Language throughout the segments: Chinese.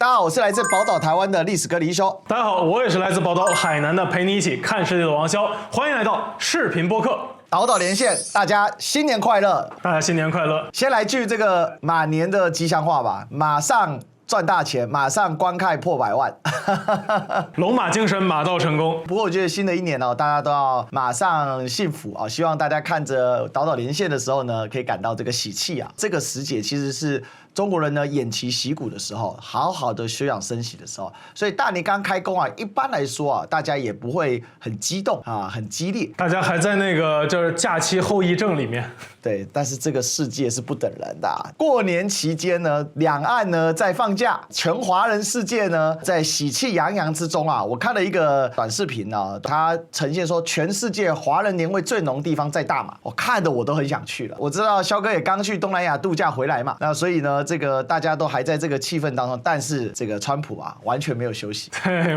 大家好，我是來自寶島台灣的歷史哥李一修。大家好，我也是來自寶島海南的，陪你一起看世界的王驍。歡迎來到視頻播客。寶島連線，大家新年快樂！大家新年快樂！先來句這個馬年的吉祥話吧，馬上賺大錢，馬上觀看破100萬，龍馬精神，馬到成功。不過我覺得新的一年大家都要馬上幸福啊！希望大家看着島島連線的時候呢，可以感到這個喜氣啊！這個時節其實是中國人呢偃旗息鼓的時候，好好的休養生息的時候，所以大年剛開工啊，一般來說啊，大家也不會很激動啊，很激烈，大家還在那個就是假期後遺症裡面。對，但是這個世界是不等人的啊。過年期間呢，兩岸呢在放假，全華人世界呢在喜氣洋洋之中啊。我看了一個短視頻啊，它呈現說全世界華人年味最濃的地方在大馬，我看的我都很想去了。我知道蕭哥也剛去東南亞度假回來嘛，那所以呢，這個大家都還在這個氣氛當中，但是這個川普啊完全沒有休息，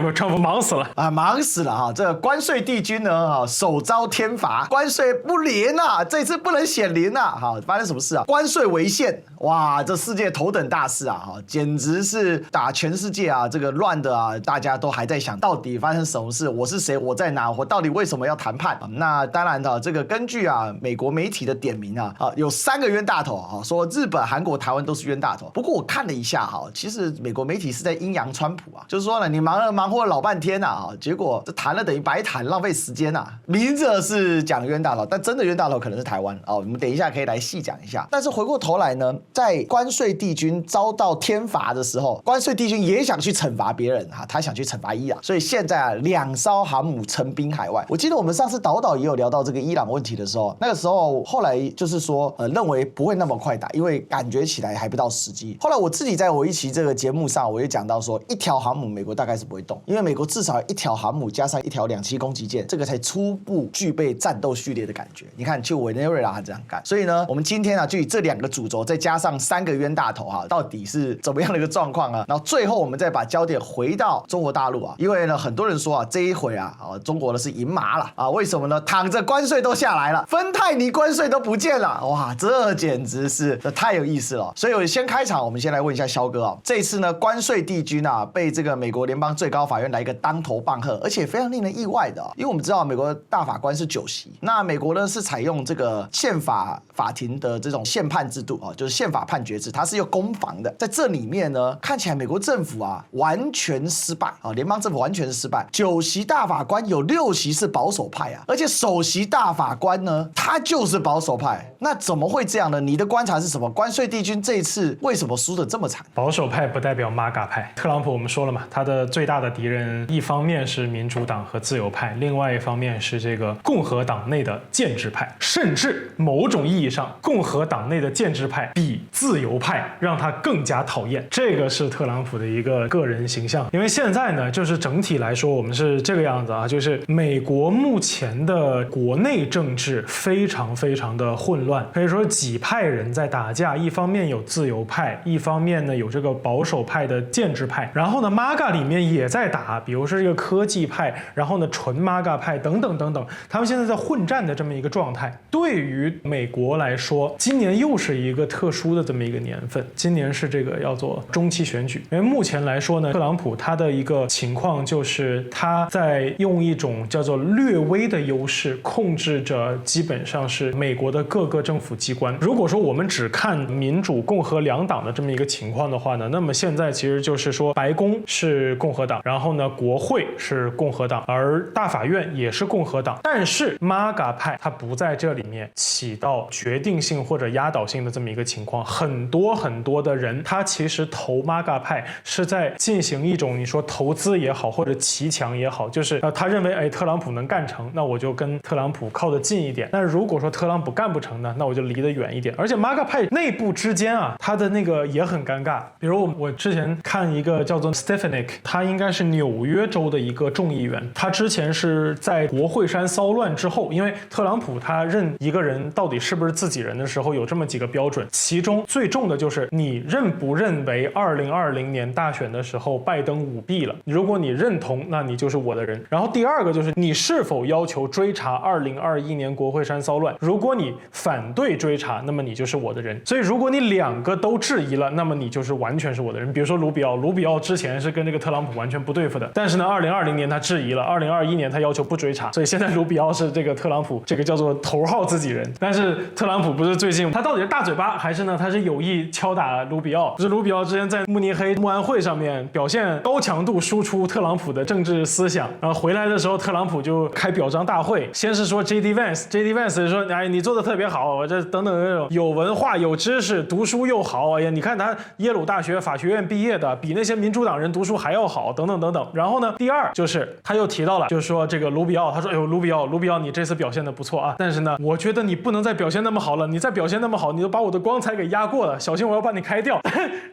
我川普忙死了啊，忙死了哈！這個關稅帝君呢首遭天罰，關稅不臨啊，這次不能顯靈啊！哈，發生什麼事啊？關稅違憲，哇，這世界頭等大事啊！哈，簡直是打全世界啊，這個亂的啊，大家都還在想到底發生什麼事？我是誰？我在哪？我到底為什麼要談判？那當然的，這個根據啊美國媒體的點名啊，有3個冤大頭啊，說日本、韓國、台灣都是冤大頭。不過我看了一下哈，其實美國媒體是在陰陽川普啊，就是說呢，你忙活了老半天啊，結果這談了等於白談，浪費時間啊。明着是講冤大頭，但真的冤大頭可能是台灣哦。我們等一下可以來細講一下。但是回過頭來呢，在關稅帝君遭到天罰的時候，關稅帝君也想去懲罰別人啊，他想去懲罰伊朗，所以現在啊，2艘航母陳兵海外。我記得我們上次島也有聊到這個伊朗問題的時候，那個時候後來就是說認為不會那麼快打，因為感覺起來還不到時機。後來我自己在我一期這個節目上，我也講到說，1條航母美國大概是不會動，因為美國至少1條航母加上1條2棲攻擊艦，這個才初步具備戰鬥序列的感覺。你看，就委內瑞拉這樣幹。所以呢，我們今天啊，就以這2個主軸，再加上3個冤大頭哈，到底是怎麼樣的一個狀況啊？然後最後我們再把焦點回到中國大陸啊，因為呢，很多人說啊，這一回啊，中國的是贏麻了啊，為什麼呢？躺着關稅都下來了，芬太尼關稅都不見了，哇，這簡直是太有意思了。所以我先開場，我們先來問一下蕭哥啊，這一次呢，關稅帝君啊，被這個美國聯邦最高法院來一個當頭棒喝，而且非常令人意外的，因為我們知道美國大法官是9席，那美國呢是採用這個憲法法庭的這種憲判制度啊，就是憲法判決制，它是有攻防的。在這裡面呢，看起來美國政府啊完全失敗啊，聯邦政府完全失敗。9席大法官有6席是保守派啊，而且首席大法官呢，他就是保守派，那怎麼會這樣呢？你的觀察是什麼？關稅帝君這一次為什麼輸得這麼慘？保守派不代表MAGA派。特朗普我們說了嘛，他的最大的敵人一方面是民主黨和自由派，另外一方面是這個共和黨內的建制派，甚至某種意義上，共和黨內的建制派比自由派讓他更加討厭。這個是特朗普的一個個人形象。因為現在呢，就是整體來說，我們是這個樣子啊，就是美國目前的国內政治非常非常的混亂，可以说幾派人在打架，一方面有自由派，一方面呢有这個保守派的建制派，然後呢 MAGA 裡面也在打，比如說這個科技派，然後呢純 MAGA 派等等等等，他們現在在混戰的這麼一個狀態。對於美國來說，今年又是一個特殊的這麼一個年份，今年是這個叫做中期選舉。因為目前來說呢，特朗普他的一個情況就是他在用一種叫做略微的優勢控制着基本上是美國的各個政府機關。如果說我們只看民主共和2黨的這麼一個情況的話呢，那麼現在其實就是說白宮是共和黨，然後呢國會是共和黨，而大法院也是共和黨，但是 MAGA 派它不在這裡面起到決定性或者壓倒性的這麼一個情況。很多的人他其實投 MAGA 派是在進行一種你說投資也好或者騎牆也好，就是他認為特朗普能幹成，那我就跟特朗普靠得近一點，但如果說特朗普幹不成呢，那我就離得遠一點。而且 MAGA 派內部之間啊，他的那個也很尷尬。比如我之前看一個叫做 Stefanik， 他應該是紐約州的一個眾議員，他之前是在國會山騷亂之後，因為特朗普他認一個人到底是不是自己人的時候有這麼幾個標準，其中最重的就是你認不認為2020年大選的時候拜登舞弊了，如果你認同，那你就是我的人。然後第二個就是你是否要求追查2021年國会山騷亂，如果你反对追查，那麼你就是我的人。所以如果你2個都質疑了，那麼你就是完全是我的人。比如说卢比奧之前是跟这个特朗普完全不对付的，但是呢，2020年他質疑了，2021年他要求不追查，所以现在卢比奧是这個特朗普這個叫做頭號自己人。但是特朗普不是最近他到底是大嘴巴，還是呢他是有意敲打盧比奧？就是盧比奧之前在慕尼黑慕安會上面表現高強度輸出特朗普的政治思想，然後回來的時候特朗普就開表彰大會，先是說 JD Vance 說哎你做的特別好，我這等等那種有文化有知識讀書又好，哎呀你看他耶魯大學法學院畢業的，比那些民主黨人讀書還要好，等等等等。然後呢，第二就是他又提到了，就是說這個盧比奧，他說哎呦盧比奧你這次表現的不錯啊，但是呢我覺得你不能再表現那麼好了，你再表現那麼好，你都把我的光彩給壓過了，小心我要把你開掉。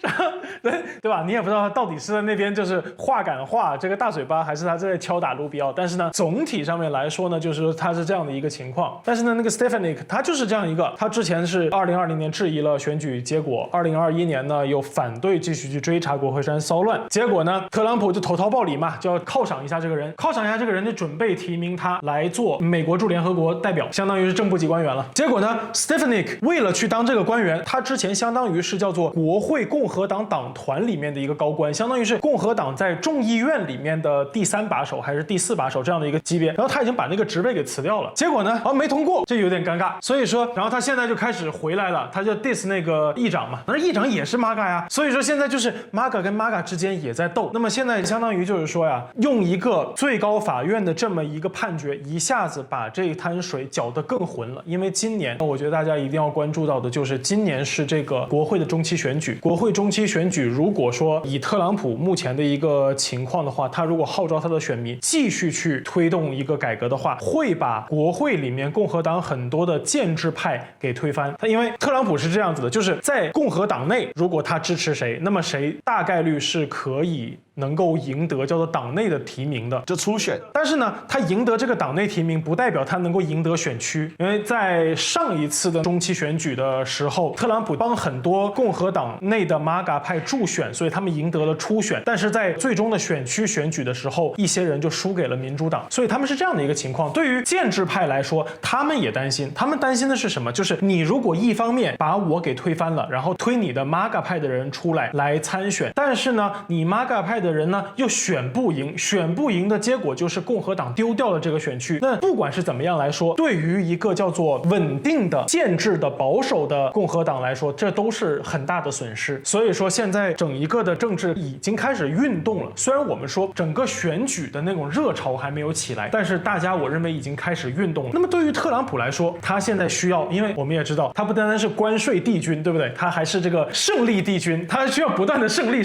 然後對吧？你也不知道他到底是在那邊就是話趕話這個大嘴巴，還是他在敲打盧比奧。但是呢總體上面來說呢，就是說他是這樣的一個情況。但是呢那個 Stefanik 他就是這樣一個，他之前是2020年質疑了選舉結果，2021年呢又反對繼續去追查國會山騷亂，結果呢特朗普就投桃報李嘛，就要犒賞一下這個人，犒賞一下這個人就準備提名他來做美國駐聯合國代表，相當於是正部級官員了。結果呢 Stefanik 為了去當這個官員，他之前相當於是叫做國會共和黨黨團裡面的一個高官，相當於是共和黨在眾議院裡面的第3把手還是第4把手這樣的一個級別，然後他已經把那個職位給辭掉了，結果呢沒通過，這有點尷尬。所以說然後他現在就開始回來了，他就 diss 那個議長嘛，那議長也是 MAGA 呀，所以說現在就是 MAGA 跟 MAGA 之間也在鬥。那麼現在相當於就是說呀，用一個最高法院的這麼一個判決，一下子把這一灘水攪得更渾了。因為今年我覺得大家一定要關注到的就是今年是這個國會的中期選舉，國會中期選舉如果說以特朗普目前的一個情況的話，他如果號召他的選民繼續去推動一個改革的話，會把國會裡面共和黨很多的建制派給推翻。他因為特朗普是這樣子的，就是在共和黨內如果他支持誰，那麼誰大概率是可以能夠贏得叫做黨內的提名的，就初選。但是呢他贏得這個黨內提名不代表他能夠贏得選區，因為在上一次的中期選舉的時候，特朗普幫很多共和黨內的 MAGA 派助選，所以他們贏得了初選，但是在最終的選區選舉的時候，一些人就輸給了民主黨，所以他們是這樣的一個情況。對於建制派來說，他們也擔心，他們擔心的是什麼？就是你如果一方面把我給推翻了，然後推你的 MAGA 派的人出來參選，但是呢你 MAGA 派的人呢又選不贏的結果就是共和黨丟掉了這個選區。那不管是怎麼樣來說，對於一個叫做穩定的建制的保守的共和黨來說，這都是很大的損失。所以說現在整一個的政治已經開始運動了，雖然我們說整個選舉的那種熱潮還沒有起來，但是大家我認為已經開始運動了。那麼對於特朗普來說，他現在需要，因為我們也知道他不單單是關稅帝君，對不對？他還是這個勝利帝君，他需要不斷的勝利。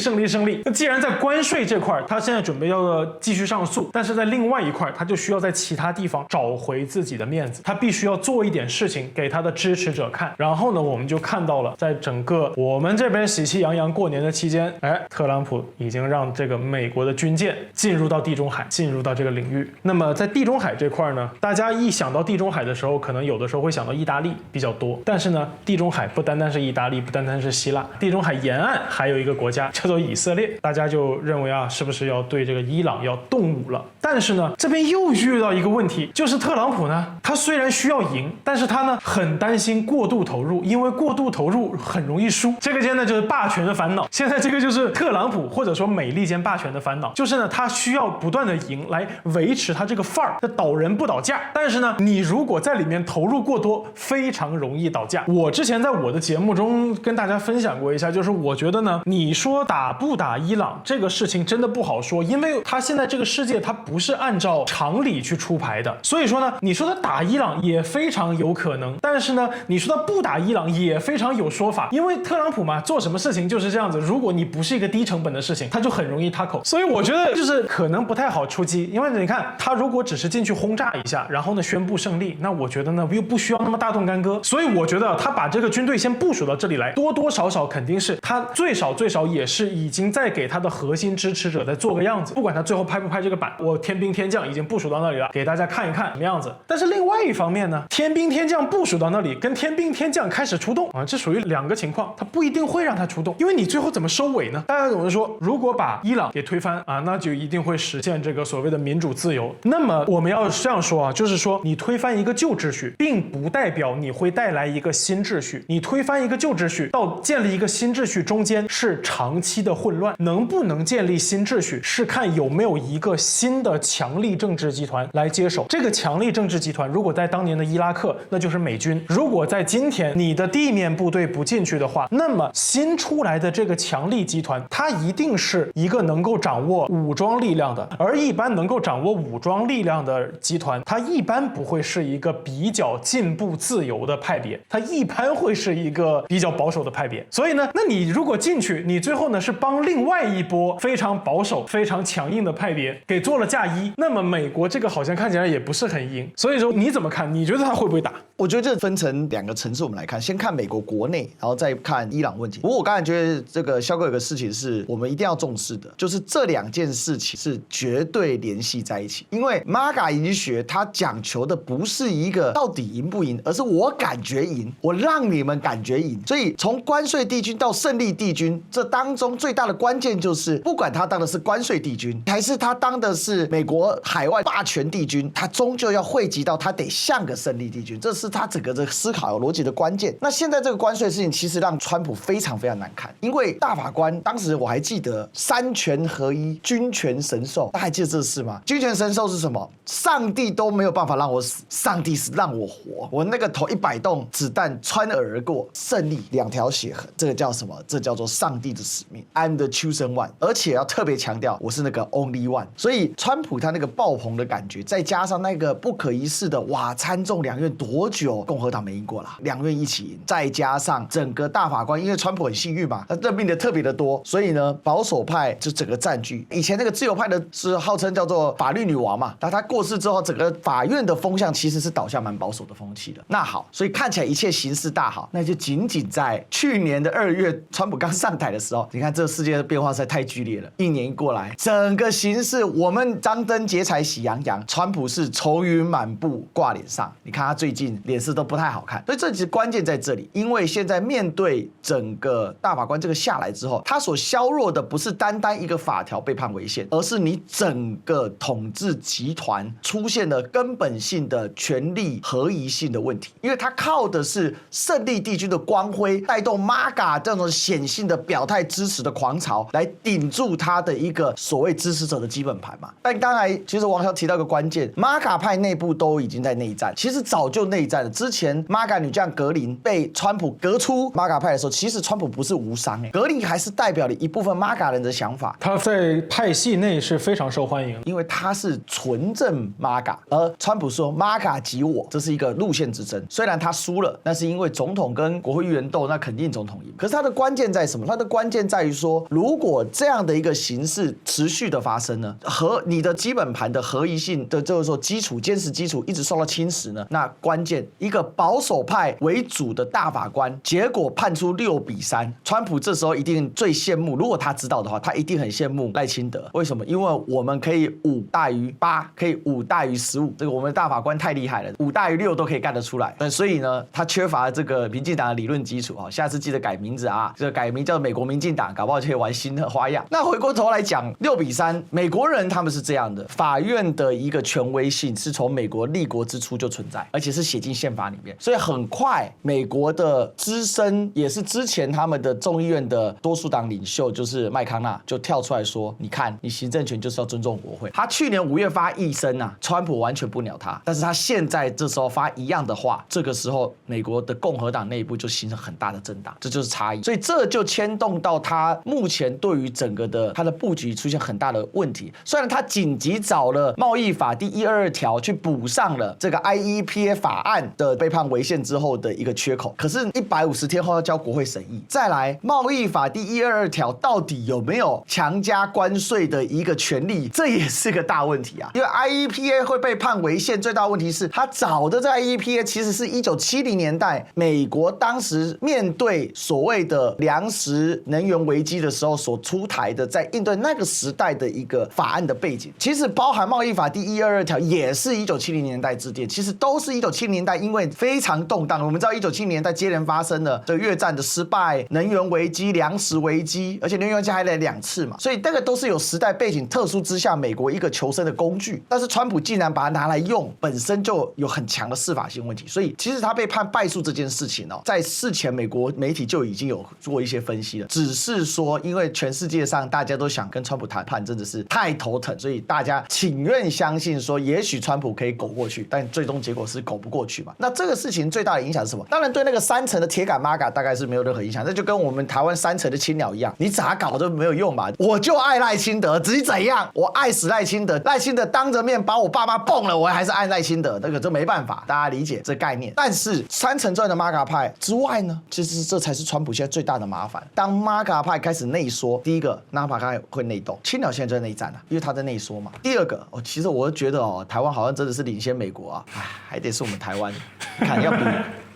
那既然在關稅這塊他現在準備要繼續上訴，但是在另外一塊他就需要在其他地方找回自己的面子，他必須要做一點事情給他的支持者看。然後呢我們就看到了在整個我們這邊喜氣洋洋過年的期間，特朗普已經讓這個美國的軍艦進入到地中海，進入到這個領域。那麼在地中海這塊呢，大家一想到地中海的時候，可能有的時候會想到意大利比較多，但是呢地中海不單單是意大利，不單單是希臘，地中海沿岸還有一個國家叫做以色列，大家就認為是不是要對這個伊朗要動武了？但是呢這邊又遇到一個問題，就是特朗普呢他雖然需要贏，但是他呢很擔心過度投入，因為過度投入很容易輸。這個間呢就是霸權的煩惱，現在這個就是特朗普或者說美利堅霸權的煩惱，就是呢他需要不斷的贏來維持他這個範兒，他倒人不倒架。但是呢你如果在裡面投入過多，非常容易倒架。我之前在我的節目中跟大家分享過一下，就是我覺得呢你說打不打伊朗這個事情真的不好說，因為他現在這個世界他不是按照常理去出牌的，所以說呢你說他打伊朗也非常有可能，但是呢你說他不打伊朗也非常有說法，因為特朗普嘛做什麼事情就是這樣子，如果你不是一個低成本的事情，他就很容易塌口。所以我覺得就是可能不太好出擊，因為你看他如果只是進去轟炸一下，然後呢宣布勝利，那我覺得呢又不需要那麼大動干戈。所以我覺得他把這個軍隊先部署到這裡來，多多少少肯定是他最少也是已經在給他的核心支持者在做個樣子，不管他最後拍不拍這個板，我天兵天將已經部署到那裡了，給大家看一看什麼樣子。但是另外一方面呢，天兵天將部署到那裡，跟天兵天将開始出動啊，这屬於兩個情況，他不一定會讓他出動，因為你最後怎麼收尾呢？大家總是說，如果把伊朗給推翻啊，那就一定會實現這個所謂的民主自由。那麼我們要這樣說啊，就是說你推翻一個舊秩序，並不代表你會帶來一個新秩序。你推翻一個舊秩序到建立一個新秩序中間是長期的混亂，能不能建立新秩序是看有沒有一個新的強力政治集團來接手。這個強力政治集团如果在當年的伊拉克，那就是美軍；如果在今天你的地面部队不进去的話，那麼新出來的這個強力集团，它一定是一個能夠掌握武裝力量的。而一般能夠掌握武裝力量的集团，它一般不會是一個比較進步自由的派別，它一般會是一個比較保守的派別。所以呢，那你如果進去，你最後呢是幫另外一波非常保守、非常強硬的派別給做了嫁衣，那麼美國這個好像看起來也不是很贏。所以說你怎麼看？你覺得他會不會打？我覺得這分成兩個層次，我們來看，先看美國國內，然後再看伊朗問題。不過我剛才覺得這個蕭哥有個事情是我們一定要重視的，就是這兩件事情是絕對聯繫在一起。因為 MAGA 贏學它講求的不是一個到底贏不贏，而是我感覺贏，我讓你們感覺贏。所以從關稅帝君到勝利帝君，這當中最大的關鍵就是，不管他當的是關稅帝君，還是他當的是美國海外霸權帝君，他終究要匯集到他得像個勝利帝君，這是他整個這個思考邏輯的關鍵。那現在這個關稅的事情，其實讓川普非常非常難看，因為大法官當時我還記得三權合一，君權神授，大家還記得這事嗎？君權神授是什麼？上帝都沒有辦法讓我死，上帝是讓我活。我那個頭100洞子彈穿耳而過，勝利2條血痕，這個叫什麼？這叫做上帝的使命。I'm the chosen one， 而且要特別強調，我是那個 only one。所以川普他那個爆棚的感覺，再加上那個不可一世的哇，參眾兩院多久共和黨沒贏過啦，兩院一起贏，再加上整個大法官，因為川普很幸運嘛，他任命的特別的多，所以呢，保守派就整個佔據。以前那個自由派的是號稱叫做法律女王嘛，那他過世之後，整個法院的風向其實是倒向蠻保守的風氣的。那好，所以看起來一切形勢大好，那就僅僅在去年的2月，川普剛上台的時候，你看這個世界的變化實在太劇烈了。一年一過來，整個形勢我們張燈結綵喜洋洋，川普是愁雲滿布掛臉上。你看他最近臉色都不太好看，所以這其實關鍵在這裡。因為現在面對整個大法官這個下來之後，他所削弱的不是單單一個法條被判違憲，而是你整個統治集團出現了根本性的權力合宜性的問題。因為他靠的是勝利帝君的光輝，帶動 MAGA 這種顯性的表態支持的狂潮，來頂住他的一個所謂支持者的基本盤嘛。但剛才其實王蕭提到一個關鍵 ，MAGA 派內部都已經在內戰，其實早就內戰了。之前 MAGA 女將格林被川普革出 MAGA 派的時候，其實川普不是無傷格林還是代表了一部分 MAGA 人的想法。他在派系內是非常受歡迎，因為他是純正 MAGA， 而川普說 MAGA 即我，這是一個路線之爭。雖然他輸了，那是因為總統跟國會議員鬥，那肯定總統贏。可是他的關鍵在什麼？他的關鍵在於說，如果這樣的一個形勢持續的發生呢，和你的基本盤的合宜性的就是說基礎堅實基礎一直受到侵蝕呢，那關鍵一個保守派為主的大法官，結果判出6-3，川普這時候一定最羨慕，如果他知道的話，他一定很羨慕賴清德。為什麼？因為我們可以5大於8，可以5大於15，這個我們的大法官太厲害了，5大於6都可以幹得出來。所以呢，他缺乏這個民進黨的理論基礎啊。下次記得改名字啊，這個改名叫美國民進黨，搞不好就可以玩新的花樣。那回過頭來講，6-3，美國人他們是這樣的，法院的一個權威性是從美國立國之初就存在，而且是寫進憲法裡面，所以很快美國的資深也是之前他們的眾議院的多數黨領袖就是麥康納就跳出來說，你看你行政權就是要尊重國會。他去年5月發議聲啊，川普完全不鳥他，但是他現在這時候發一樣的話，這個時候美國的共和黨內部就形成很大的震盪，這就是差異。所以這就牽動到他目前對於整個的他的布局出现很大的問題。雖然他緊急找了貿易法第122條去補上了這個 IEPA 法案的被判違憲之後的一個缺口，可是150天後要交國會審議。再來，貿易法第122條到底有沒有強加關稅的一個權利，這也是個大問題啊。因為 IEPA 會被判違憲，最大問題是他找的這 IEPA 其實是1970年代美國當時面對所謂的糧食能源危機的時候所出台的在應對那個時代的一個法案的背景。其實包含貿易法第122條也是1970年代制定，其實都是1970年代因為非常動盪。我們知道1970年代接連發生了這個越戰的失敗、能源危機、糧食危機，而且能源危機還來2次嘛，所以這個都是有時代背景特殊之下美國一個求生的工具。但是川普竟然把它拿來用，本身就有很強的司法性問題。所以其實他被判敗訴這件事情哦，在事前美國媒體就已經有做一些分析了，只是說因為全世界上大家都想跟川普談判，真的是太頭疼，所以大家情願相信說也許川普可以苟過去，但最終結果是苟不過去嘛。那這個事情最大的影響是什麼？當然對那個3層的鐵桿 MAGA 大概是沒有任何影響，這就跟我們台灣3層的青鳥一樣，你咋搞都沒有用嘛。我就愛賴清德，至於怎樣，我愛死賴清德，賴清德當着面把我爸媽蹦了，我還是愛賴清德，那個这沒辦法，大家理解這概念。但是3層之外的 MAGA 派之外呢，其實這才是川普現在最大的麻煩。當 MAGA 派開始內縮，第一個 MAGA 派會內鬥，青鳥現在就在內戰了，因為他在內縮嘛。第二個其實我覺得台灣好像真的是領先美國啊，還得是我們台灣，看要比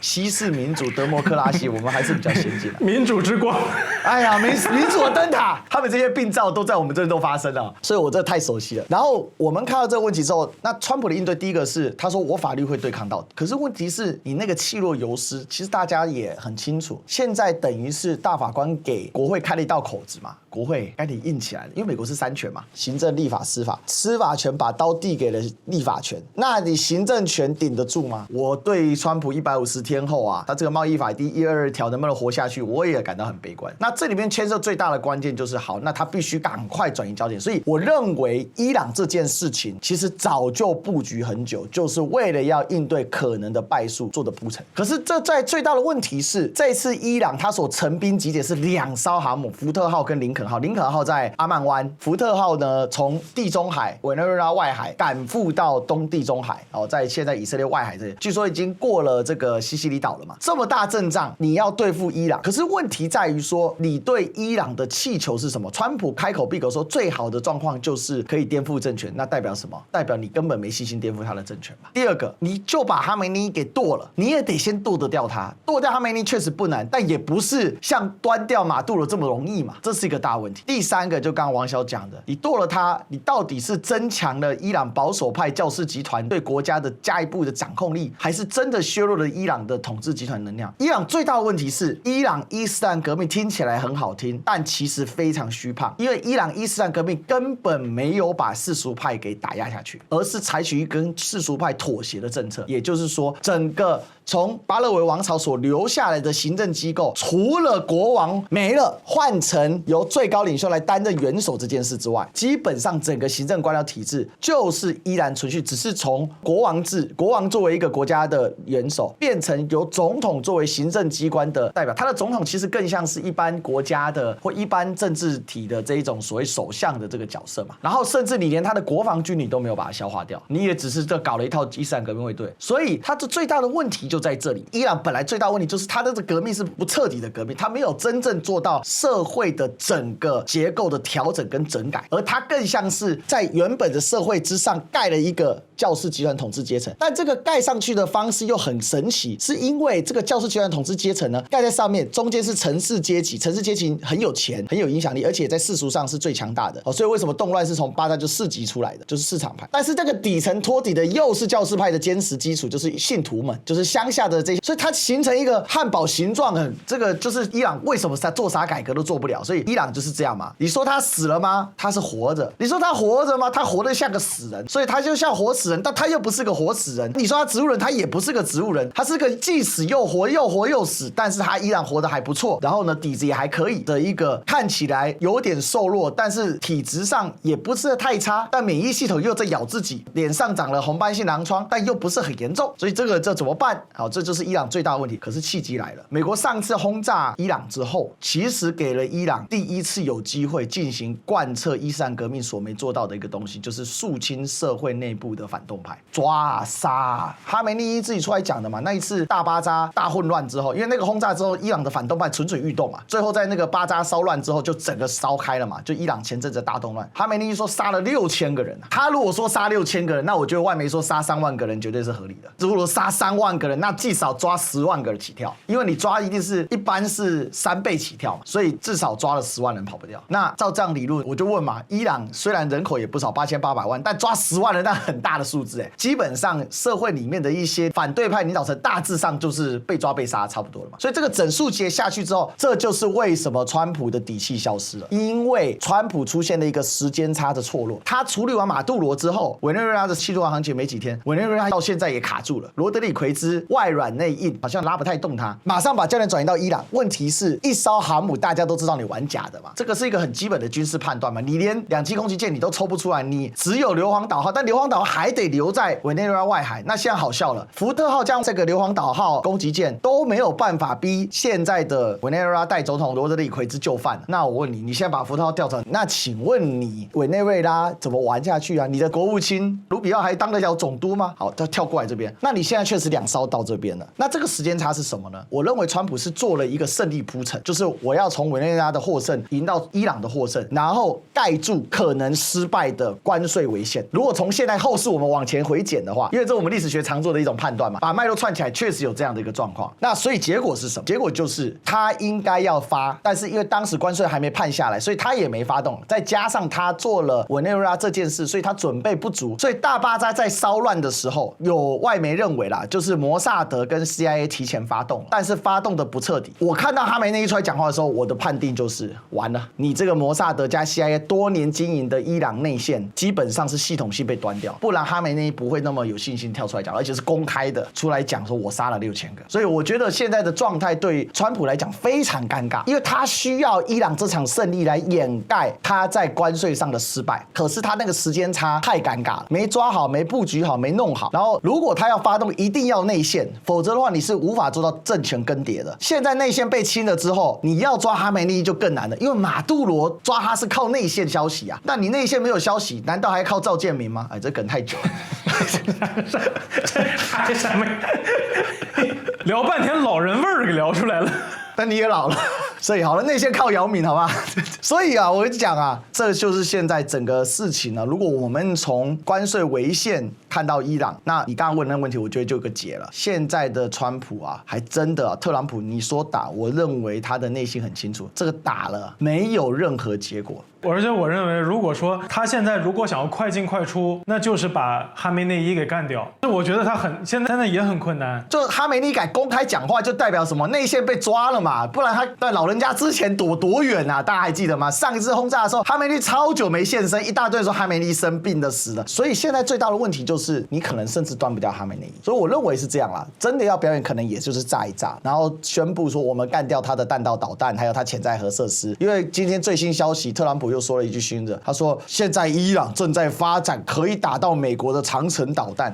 西式民主德摩克拉西，我們還是比較先進的。民主之光，哎呀，民主的燈塔，他們這些病灶都在我們這裡都發生了，所以我這太熟悉了。然後我們看到這個問題之後，那川普的應對第一個是他說我法律會對抗到底，可是問題是你那個氣若游絲，其實大家也很清楚，現在等於是大法官給國會開了一道口子嘛，國會該得硬起來了，因為美國是3權嘛，行政、立法、司法，司法權把刀遞給了立法權，那你行政權頂得住嗎？我對於川普150天後啊，他這個貿易法第122條能不能活下去，我也感到很悲觀。那這裡面牽涉最大的關鍵就是好，那他必須趕快轉移焦點。所以我認為伊朗這件事情其實早就布局很久，就是為了要應對可能的敗訴做的鋪陳。可是這在最大的問題是，這次伊朗他所成兵集結是2艘航母，福特號跟林肯號。林肯號在阿曼灣，福特號呢從地中海委內瑞拉外海趕赴到東地中海，在現在以色列外海這裡，據說已經過了這個西西里島了嘛。這麼大陣仗，你要對付伊朗，可是問題在於說，你對伊朗的氣球是什麼？川普開口閉口說，最好的狀況就是可以顛覆政權，那代表什麼？代表你根本沒信心顛覆他的政權嘛。第二個，你就把哈梅尼給剁了，你也得先剁得掉他。剁掉哈梅尼確實不難，但也不是像端掉馬杜羅這麼容易嘛，這是一個大問題。第三個，就剛剛王小講的，你剁了他，你到底是增強了伊朗保守派教士集團對國家的下一步的掌控力，還是真的削弱了伊朗的統治集團能量？伊朗最大的問題是，伊朗伊斯蘭革命聽起來很好聽，但其實非常虛胖，因為伊朗伊斯蘭革命根本沒有把世俗派給打壓下去，而是採取一跟世俗派妥協的政策。也就是說，整個從巴勒維王朝所留下來的行政機構，除了國王沒了，換成由最高領袖來擔任元首這件事之外，基本上整個行政官僚體制就是依然存續，只是從國王制，國王作為一個國家的元首，變成由總統作為行政機關的代表。他的總統其實更像是一般國家的或一般政治體的這一種所謂首相的這個角色嘛。然後甚至你連他的國防軍你都沒有把它消化掉，你也只是這搞了一套伊斯蘭革命衛隊。所以他的最大的問題就在這裡。伊朗本來最大的問題就是他的這革命是不徹底的革命，他沒有真正做到社會的整個結構的調整跟整改，而他更像是在原本的社會之上蓋了一個教士集團統治階層。但這個蓋上去的方式又很神奇，是因為這個教士集團統治階層呢蓋在上面，中間是城市階級，城市階級很有錢很有影響力，而且在世俗上是最強大的。所以為什麼動亂是從巴達就市集出來的，就是市場派。但是這個底層托底的又是教士派的堅實基礎，就是信徒們，就是鄉下的這些，所以它形成一個漢堡形狀，這個就是伊朗為什麼他做啥改革都做不了。所以伊朗就是這樣嘛。你說他死了嗎？他是活着。你說他活着嗎？他活得像個死人，所以他就像活死人，但他又不是個活死人。你說他植物人，他也不是個植物人，他是個既死又活，又活又死，但是他依然活得還不錯，然後呢底子也還可以的一個看起來有點瘦弱，但是體質上也不是太差，但免疫系統又在咬自己，臉上長了紅斑性狼瘡，但又不是很嚴重，所以這怎麼辦？好，這就是伊朗最大的問題。可是契機來了，美國上次轟炸伊朗之後，其實給了伊朗第一次有機會進行貫徹伊斯蘭革命所沒做到的一個東西，就是肅清社會內部的反動派，抓啊殺啊。哈梅內伊自己出來講的嘛，那一次大巴扎大混亂之後，因為那個轟炸之後，伊朗的反動派蠢蠢欲動嘛，最後在那個巴扎燒亂之後，就整個燒開了嘛，就伊朗前陣子大動亂。哈梅內伊說殺了6000個人，他如果說殺6000個人，那我覺得外媒說殺3萬個人絕對是合理的。如果殺3萬個人，那至少抓10萬個人起跳，因為你抓一定是一般是3倍起跳嘛，所以至少抓了10萬人跑不掉。那照這樣理論，我就問嘛，伊朗雖然人口也不少，8800萬，但抓10萬人那很大的數字哎，基本上社會裡面的一些反對派領導層大致上就是被抓被殺差不多了嘛。所以這個整數節下去之後，這就是為什麼川普的底氣消失了，因為川普出現了一個時間差的錯落。他處理完馬杜羅之後，委內瑞拉的氣度航行沒幾天，委內瑞拉到現在也卡住了。羅德里奎茲外軟內硬，好像拉不太動他，馬上把焦點轉移到伊朗。問題是，一艘航母大家都知道你玩假的嘛，這個是一個很基本的軍事判斷嘛。你連2棲攻擊艦你都抽不出來，你只有硫磺島號，但硫磺島號還得留在委內瑞拉外海。那現在好笑了，福特號將這個硫磺島號攻擊艦都沒有辦法逼現在的委內瑞拉代總統羅德里奎茲就範了。那我問你，你現在把福特號調成，那請問你委內瑞拉怎麼玩下去啊？你的國務卿盧比奧還當得了總督嗎？好，他跳過來這邊，那你現在確實2艘到這邊了。那這個時間差是什麼呢？我認為川普是做了一個勝利鋪陳，就是我要從委內瑞拉的獲勝贏到伊朗的獲勝，然後蓋住可能失敗的關稅違憲。如果從現在後世我們往前回檢的話，因為這是我們歷史學常做的一種判斷嘛，把脈絡串起來，確實有這樣的一個狀況。那所以結果是什麼？結果就是他應該要發，但是因為當時關稅還沒判下來，所以他也沒發動。再加上他做了委內瑞拉這件事，所以他準備不足。所以大巴扎在騷亂的時候，有外媒認為啦，就是摩薩德跟 CIA 提前發動，但是發動的不徹底。我看到哈梅內伊出來講話的時候，我的判定就是完了，你這個摩薩德加 CIA 多年經營的伊朗內線，基本上是系統性被端掉，不然哈梅內伊不會那麼有信心跳出來講，而且是公開的出來講說我殺了6000個。所以我覺得現在的狀態對川普來講非常尷尬，因為他需要伊朗這場勝利來掩蓋他在關稅上的失敗，可是他那個時間差太尷尬了，沒抓好，沒布局好，沒弄好。然後如果他要發動，一定要內線，否則的話你是無法做到政權更迭的。現在內線被清了之後，你要抓哈梅內伊就更難了，因為馬杜羅抓他是靠內線消息啊，但你內線沒有消息，難道還靠趙建明嗎？哎，這梗太久了。還什麼？聊半天老人味兒給聊出來了。但你也老了，所以好了，內線靠姚明，好吧？所以啊，我講啊，這就是現在整個事情呢。如果我們從關稅違憲看到伊朗，那你剛剛問的那個問題，我覺得就有個解了。現在的川普啊，還真的特朗普，你說打，我認為他的內心很清楚，這個打了沒有任何結果。而且我認為，如果說他現在如果想要快進快出，那就是把哈梅內伊給幹掉。我覺得他现在也很困難。就哈梅内伊敢公開講話，就代表什麼？內線被抓了嘛，不然他老人家之前躲多遠啊？大家還記得嗎？上一次轟炸的時候，哈梅內伊超久沒現身，一大堆人說哈梅內伊生病的死了。所以現在最大的問題就是你可能甚至端不掉哈梅內伊。所以我認為是這樣啦，真的要表演，可能也就是炸一炸，然後宣布說我們幹掉他的彈道導彈，還有他潛在核設施。因為今天最新消息，特朗普又說了一句新的，他說現在伊朗正在發展可以打到美國的長程導彈。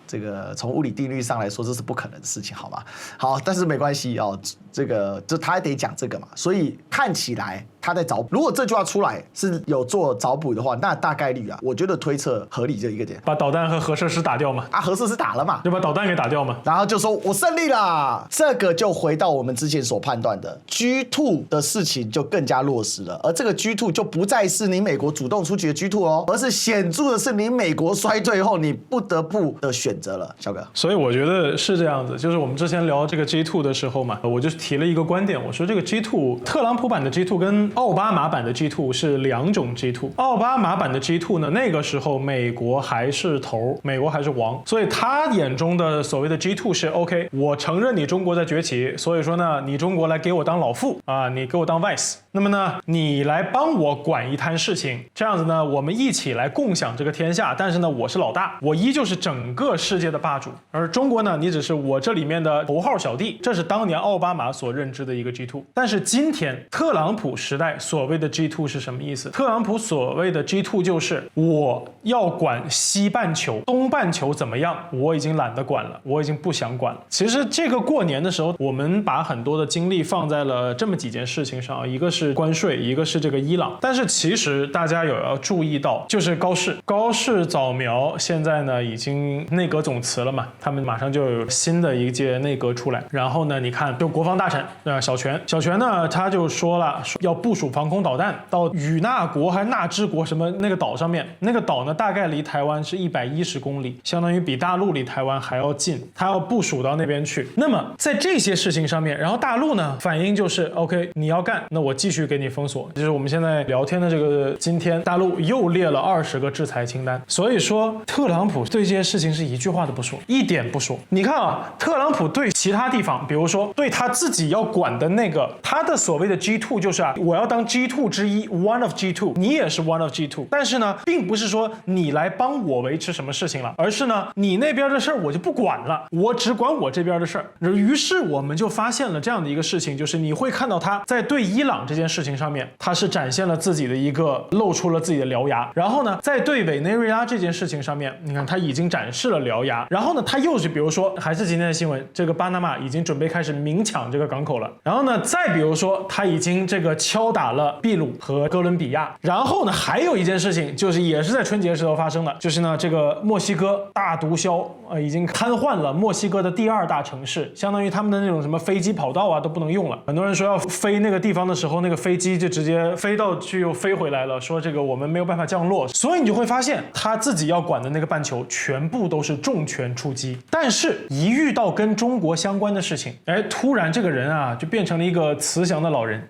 這個從物理定律上來說，這是不可能的事情，好嗎？好，但是沒關係哦，這個就他還得講這個嘛，所以看起來他在找補。如果這句話出來是有做找補的話，那大概率啊，我覺得推測合理就一個點，把導彈和核設施打掉嘛。啊，核設施打了嘛，就把導彈給打掉嘛，然後就說我勝利了。這個就回到我們之前所判斷的 G2 的事情就更加落實了，而這個 G2 就不再是你美國主動出擊的 G2 哦，而是顯著的是你美國衰退後你不得不的選擇了，小哥。所以我覺得是這樣子，就是我們之前聊這個 G2 的時候嘛，我就提了一個觀點，我說這個 G2 特朗普版的 G2 跟奧巴馬版的 G2 是兩種 G2。奧巴馬版的 G2 呢，那個時候美國還是頭，美國還是王，所以他眼中的所謂的 G2 是 OK， 我承認你中國在崛起，所以說呢，你中國來給我當老父啊，你給我當 vice， 那麼呢，你來幫我管一攤事情，這樣子呢，我們一起来共享這個天下，但是呢，我是老大，我依舊是整個世界的霸主，而中國呢，你只是我這裡面的頭號小弟，這是當年奧巴馬所認知的一個 G2。但是今天特朗普時代所謂的 G2 是什麼意思？特朗普所謂的 G2 就是我要管西半球，東半球怎麼樣，我已經懶得管了，我已經不想管了。其實這個過年的時候，我們把很多的精力放在了這麼幾件事情上，一個是關稅，一個是這個伊朗。但是其實大家有要注意到，就是高市早苗現在呢已經內閣總辭了嘛，他們馬上就有新的一屆內閣出來。然後呢，你看就国防大臣小泉呢，他就說了要部署防空导彈到與那国還納之國什麼那個島上面，那個島呢大概離台灣是110公里，相當於比大陸離台灣還要近，他要部署到那邊去。那麼在這些事情上面，然後大陸呢反應就是 OK， 你要幹，那我繼續給你封鎖。就是我們現在聊天的这個今天，大陸又列了20個制裁清單。所以說特朗普對這些事情是一句話都不說，一點不說。你看啊，特朗普對其他地方，比如說對他自己要管的那個，他的所謂的 G2 就是我要當 G2 之一 ，one of G2， 你也是 one of G2。但是呢，並不是說你來幫我維持什麼事情了，而是呢，你那邊的事兒我就不管了，我只管我這邊的事兒。於是我們就發現了這樣的一個事情，就是你會看到他在對伊朗這件事情上面，他是展現了自己的一個露出了自己的獠牙。然後呢，在對委內瑞拉這件事情上面，你看他已經展示了獠牙。然後呢，他又是比如說，還是今天的新聞，這個巴拿馬已經準備開始明搶這個港口了。然後呢，再比如說，他已經這個敲打了秘魯和哥倫比亞。然後呢，還有一件事情，就是也是在春節時候發生的，就是呢，這個墨西哥大毒梟已經癱瘓了墨西哥的第2大城市，相當於他們的那種什麼飛機跑道啊都不能用了。很多人說要飛那個地方的時候，那個飛機就直接飛到去又飛回來了，說這個我們沒有辦法降落。所以你就會發現，他自己要管的那個半球全部都是重拳出擊。但是，一遇到跟中國相關的事情，哎，突然這個人啊就變成了一個慈祥的老人。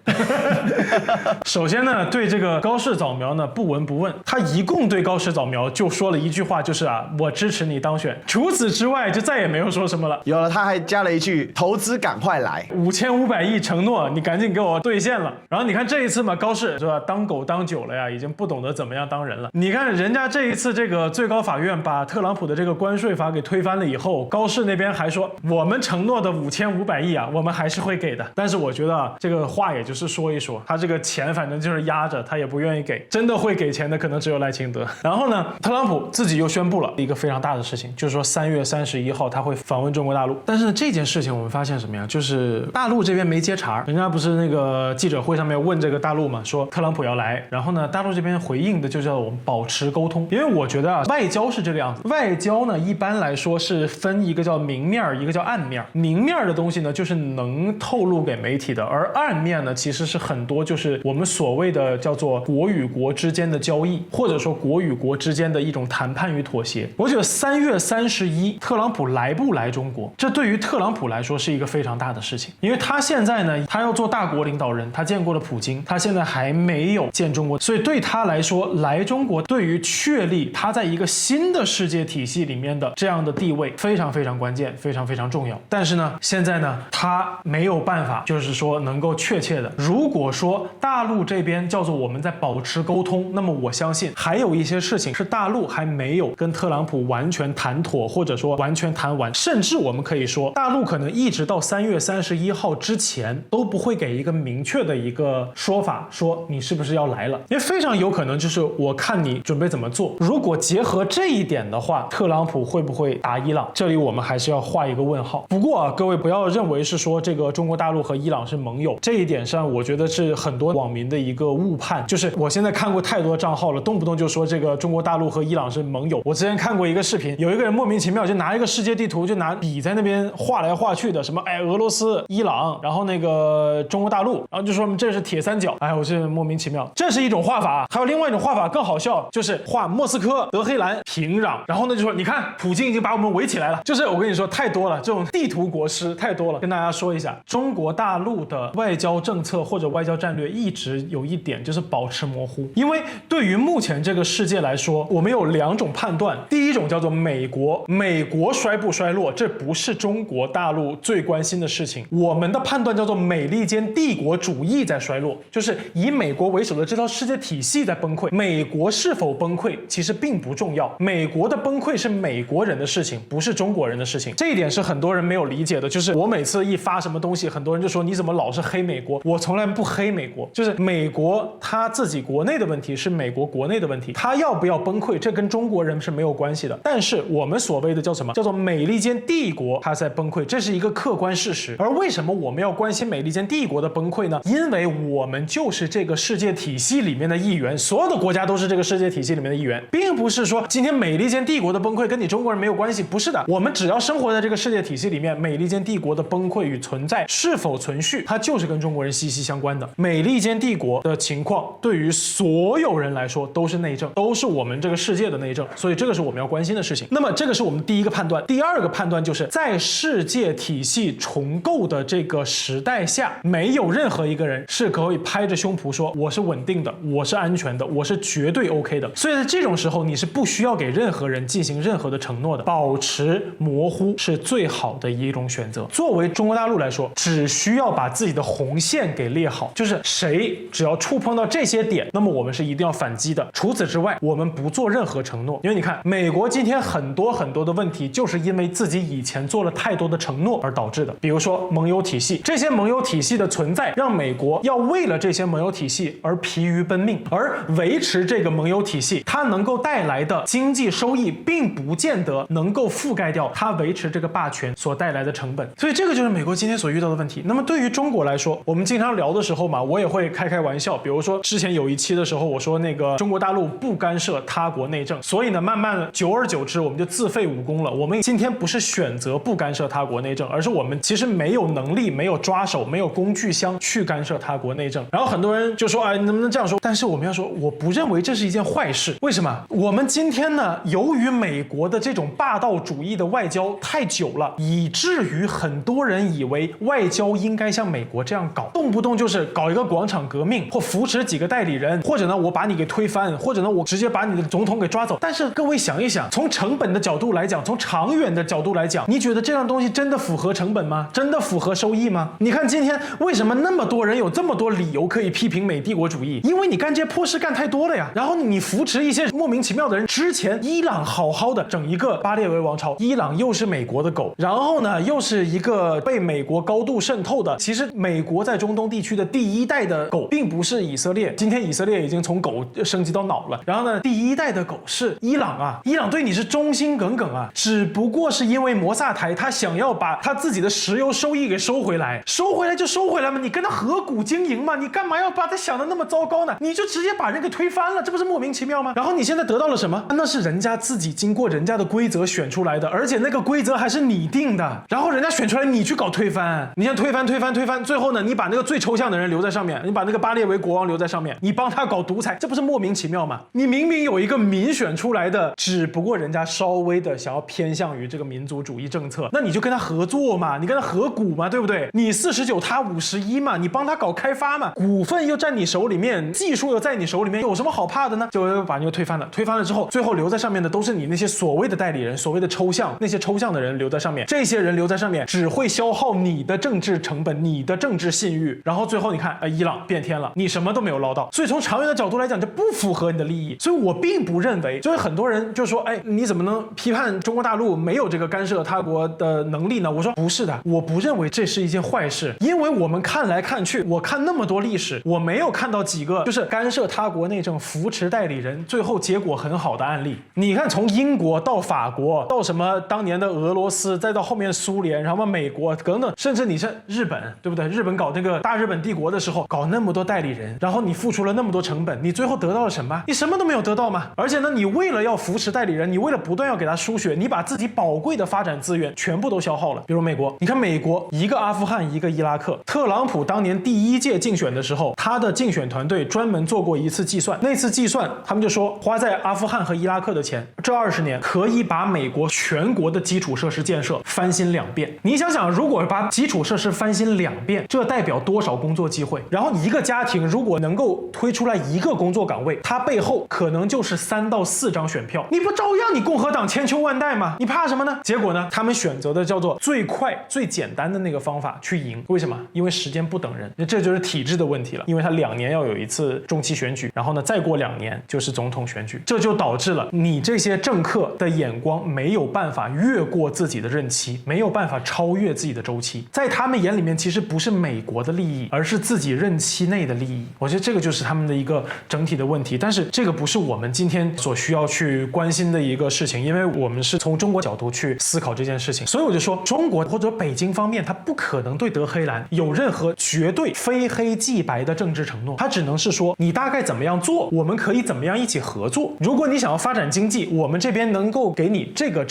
首先呢，對這個高市早苗呢不聞不問，他一共對高市早苗就說了一句話，就是我支持你當選。除此之外就再也沒有說什麼了。有了，他還加了一句投資趕快來，5500億承諾你趕緊給我兌現了。然後你看這一次嘛，高市是吧，當狗當久了呀，已經不懂得怎麼樣當人了。你看人家這一次这個最高法院把特朗普的這個關稅法給推翻了以後，高市那邊還說我們承諾的5500億我們還是會給的。但是我覺得這個話也就是說一說，他這個錢反正就是壓着，他也不願意給。真的會給錢的可能只有賴清德。然後呢，特朗普自己又宣布了一個非常大的事情，就是說3月31號他會訪問中國大陸。但是呢，這件事情我們發現什麼呀？就是大陸這邊沒接茬，人家不是那個記者會上面問這個大陸嘛，說特朗普要來，然後呢，大陸這邊回應的就叫我們保持溝通。因為我覺得外交是這個樣子，外交呢一般來說是分一個叫明面，一個叫暗面。明面的東西呢就是能透露給媒體的，而暗面呢其實是很多就是我們所謂的叫做國與國之間的交易，或者說國與國之間的一種談判與妥協。我覺得3月31特朗普來不來中國，這對於特朗普來說是一個非常大的事情，因為他現在呢，他要做大國領導人，他見過了普京，他現在還沒有見中國，所以對他來說，來中國對於確立他在一個新的世界體系裡面的這樣的地位非常非常關鍵，非常非常重要。但是呢，現在呢，他沒有辦法，就是說能夠確切的，如果說大陸這邊叫做我們在保持溝通，那麼我相信還有一些事情是大陸還沒有跟特朗普完全談妥，或者說完全談完，甚至我們可以說，大陸可能一直到3月31號之前都不會給一個明確的一個說法，說你是不是要來了，因為非常有可能就是我看你準備怎麼做。如果結合這一點的話，特朗普會不會打伊朗？這裡我們還是要畫一個問號。不過各位不要認為是說這個中國大陸和伊朗是盟友，這一點上我覺得是很多網民的一個誤判。就是我現在看過太多賬號了，動不動就說這個中國大陸和伊朗是盟友。我之前看過一個視頻，有一個人莫名其妙就拿一個世界地圖，就拿筆在那邊畫來畫去的，什麼俄羅斯、伊朗，然後那個中國大陸，然後就說這是鐵三角。我是莫名其妙，這是一種畫法。還有另外一種畫法更好笑，就是畫莫斯科、德黑蘭、平壤，然後呢就說你看普京已經把我們圍起來了。就是我跟你說太多了，這種地圖國師太多了。跟大家說一下，中國大陸的外交政策或者外交戰略一直有一點就是保持模糊，因為對於目前這個世界來說，我們有2種判斷。第一种叫做美國衰不衰落，這不是中國大陸最關心的事情。我們的判斷叫做美利堅帝國主義在衰落，就是以美國為首的這套世界體系在崩潰。美國是否崩潰其實並不重要，美國的崩潰是美國人的事情，不是中国人的事情。這一點是很多人沒有理解的，就是我每次一發什麼東西，很多人就說你怎麼老是黑美國？我從來不黑美國，就是美國他自己國內的問題是美国國內的問題，他要不要崩溃，這跟中國人是没有關係的。但是我們所謂的叫什麼？叫做美利坚帝國它在崩潰，這是一個客觀事實。而為什麼我們要關心美利堅帝國的崩潰呢？因為我們就是這個世界體系裡面的一員，所有的國家都是這個世界體系裡面的一員，並不是說今天美利堅帝國的崩潰跟你中國人沒有關係，不是的。我們只要生活在這個世界體系裡面，美利堅帝國的崩潰與存在是否存續，它就是跟中國人息息相關的。美利堅帝國的情況對於所有人來說都是內政，都是我們這個世界的內政，所以這個是我們要關心的事情。那麼這個是我們第一個判斷。第二個判斷就是在世界體系重構的這個時代下，沒有任何一個人是可以拍着胸脯說我是穩定的，我是安全的，我是絕对 OK 的。所以在這種時候，你是不需要給任何人進行任何的承諾的，保持模糊是最好的一種選擇。作為中國大陸來說，只需要把自己的紅線給列好，就是誰只要觸碰到這些點，那麼我們是一定要反擊的。除此之外，我們不做任何承諾。因為你看，美國今天很多的問題，就是因為自己以前做了太多的承諾而導致的。比如說盟友體系，這些盟友體系的存在，讓美國要為了這些盟友体系而疲於奔命，而維持這個盟友體系，它能夠帶來的經濟收益，並不見得能夠覆蓋掉它維持這個霸權所帶來的成本。所以這個就是美國今天所遇到的問題。那麼對於中國來說，我們經常聊的時候嘛，我也會開玩笑，比如說之前有一期的時候，我說那個中國大陸不干涉他國內政，所以呢，慢慢久而久之，我們就自廢武功了。我们今天不是選擇不干涉他國內政，而是我們其實沒有能力、沒有抓手、沒有工具箱去干涉他國內政。然後很多人就說，哎，能不能這樣說？但是我們要說，我不認為這是一件壞事。為什麼？我們今天呢，由於美國的這種霸道主義的外交太久了，以至於很多人以為外交應該像美國這樣搞，動不動就是搞一個廣場革命，或扶持幾個代理人，或者呢我把你給推翻，或者呢我直接把你的總統給抓走。但是各位想一想，從成本的角度來講，從長遠的角度來講，你覺得這樣東西真的符合成本嗎？真的符合收益嗎？你看今天為什麼那麼多人有這麼多理由可以批評美帝國主義？因為你幹這些破事幹太多了呀。然後你扶持一些莫名其妙的人。之前伊朗好好的整一個巴列維王朝，伊朗又是美國的狗，然後呢又是一個被美國高度滲透的。其實美國在中東地區的第一代的狗並不是以色列，今天以色列已經從狗升級到腦了。然後呢，第一代的狗是伊朗啊，伊朗對你是忠心耿耿啊，只不過是因為摩薩台他想要把他自己的石油收益給收回來，收回来就收回來嘛，你跟他合股經營嘛，你幹嘛要把他想的那麼糟糕呢？你就直接把人給推翻了，这不是莫名其妙嗎？然後你現在得到了什麼？那是人家自己經過人家的規則選出來的，而且那個規則還是你定的，然後人家選出來你去搞推翻，你先推翻，最後呢你把那個最抽象的人留在上面，你把那個巴列維國王留在上面，你幫他搞獨裁，這不是莫名其妙嗎？你明明有一個民選出來的，只不過人家稍微的想要偏向於這個民族主義政策，那你就跟他合作嘛，你跟他合股嘛，對不對？你49他51嘛，你幫他搞開發嘛，股份又在你手裡面，技術又在你手裡面，有什麼好怕的呢？就把你又推翻了，推翻了之後，最後留在上面的都是你那些所謂的代理人，所謂的抽象，那些抽象的人留在上面，這些人留在上面只會消耗你的政治成本，你的政治信譽，然後最後你看，伊朗變天了，你什麼都沒有撈到，所以從長遠的角度來講，就不符合你的利益。所以我並不認為，就是很多人就說，哎，你怎麼能批判中國大陸沒有這個干涉他國的能力呢？我說不是的，我不認為這是一件壞事，因為我們看來看去，我看那麼多歷史，我沒有看到幾個就是干涉他國內政、扶持代理人，最後結果很好的案例。你看，從英國到法國，到什麼當年的俄羅斯，再到後面蘇聯，然後美國等等，甚至你是日本，對不對？日本搞那個大日本帝國的時候，搞那麼多代理人，然後你付出了那麼多成本，你最後得到了什麼？你什麼都沒有得到嘛。而且呢，你為了要扶持代理人，你為了不斷要給他輸血，你把自己寶貴的發展資源全部都消耗了。比如美國，你看美國一個阿富汗，一個伊拉克。特朗普當年第1屆競選的時候，他的競選團隊專門做過一次計算，那次計算他們就說，花在阿富汗和伊拉克的錢，這20年可以把美國全國的基礎設施建設翻新2遍。你想想，如果把基礎設施翻新2遍，這代表多少工作機會？然後一個家庭如果能夠推出來1個工作崗位，它背後可能就是3到4張選票，你不照樣你共和黨千秋萬代嗎？你怕什麼呢？結果呢，他們選擇的叫做最快最簡單的那個方法去贏。為什麼？因為時間不等人，這就是體制的問題了。因為他2年要有一次中期選舉，然後呢再過2年就是總統選舉，這就導致了你這些政客的眼光沒有辦法越過自己的任期，沒有辦法超越自己的周期。在他們眼裡面，其實不是美國的利益，而是自己己任期內的利益。我覺得這個就是他們的一個整體的問題，但是這個不是我們今天所需要去關心的一個事情，因為我們是從中國角度去思考這件事情，所以我就說中國或者北京方面，他不可能对德黑蘭有任何絕對非黑即白的政治承諾，他只能是說你大概怎麼樣做，我們可以怎麼樣一起合作。如果你想要發展經濟，我們這邊能夠給你這個，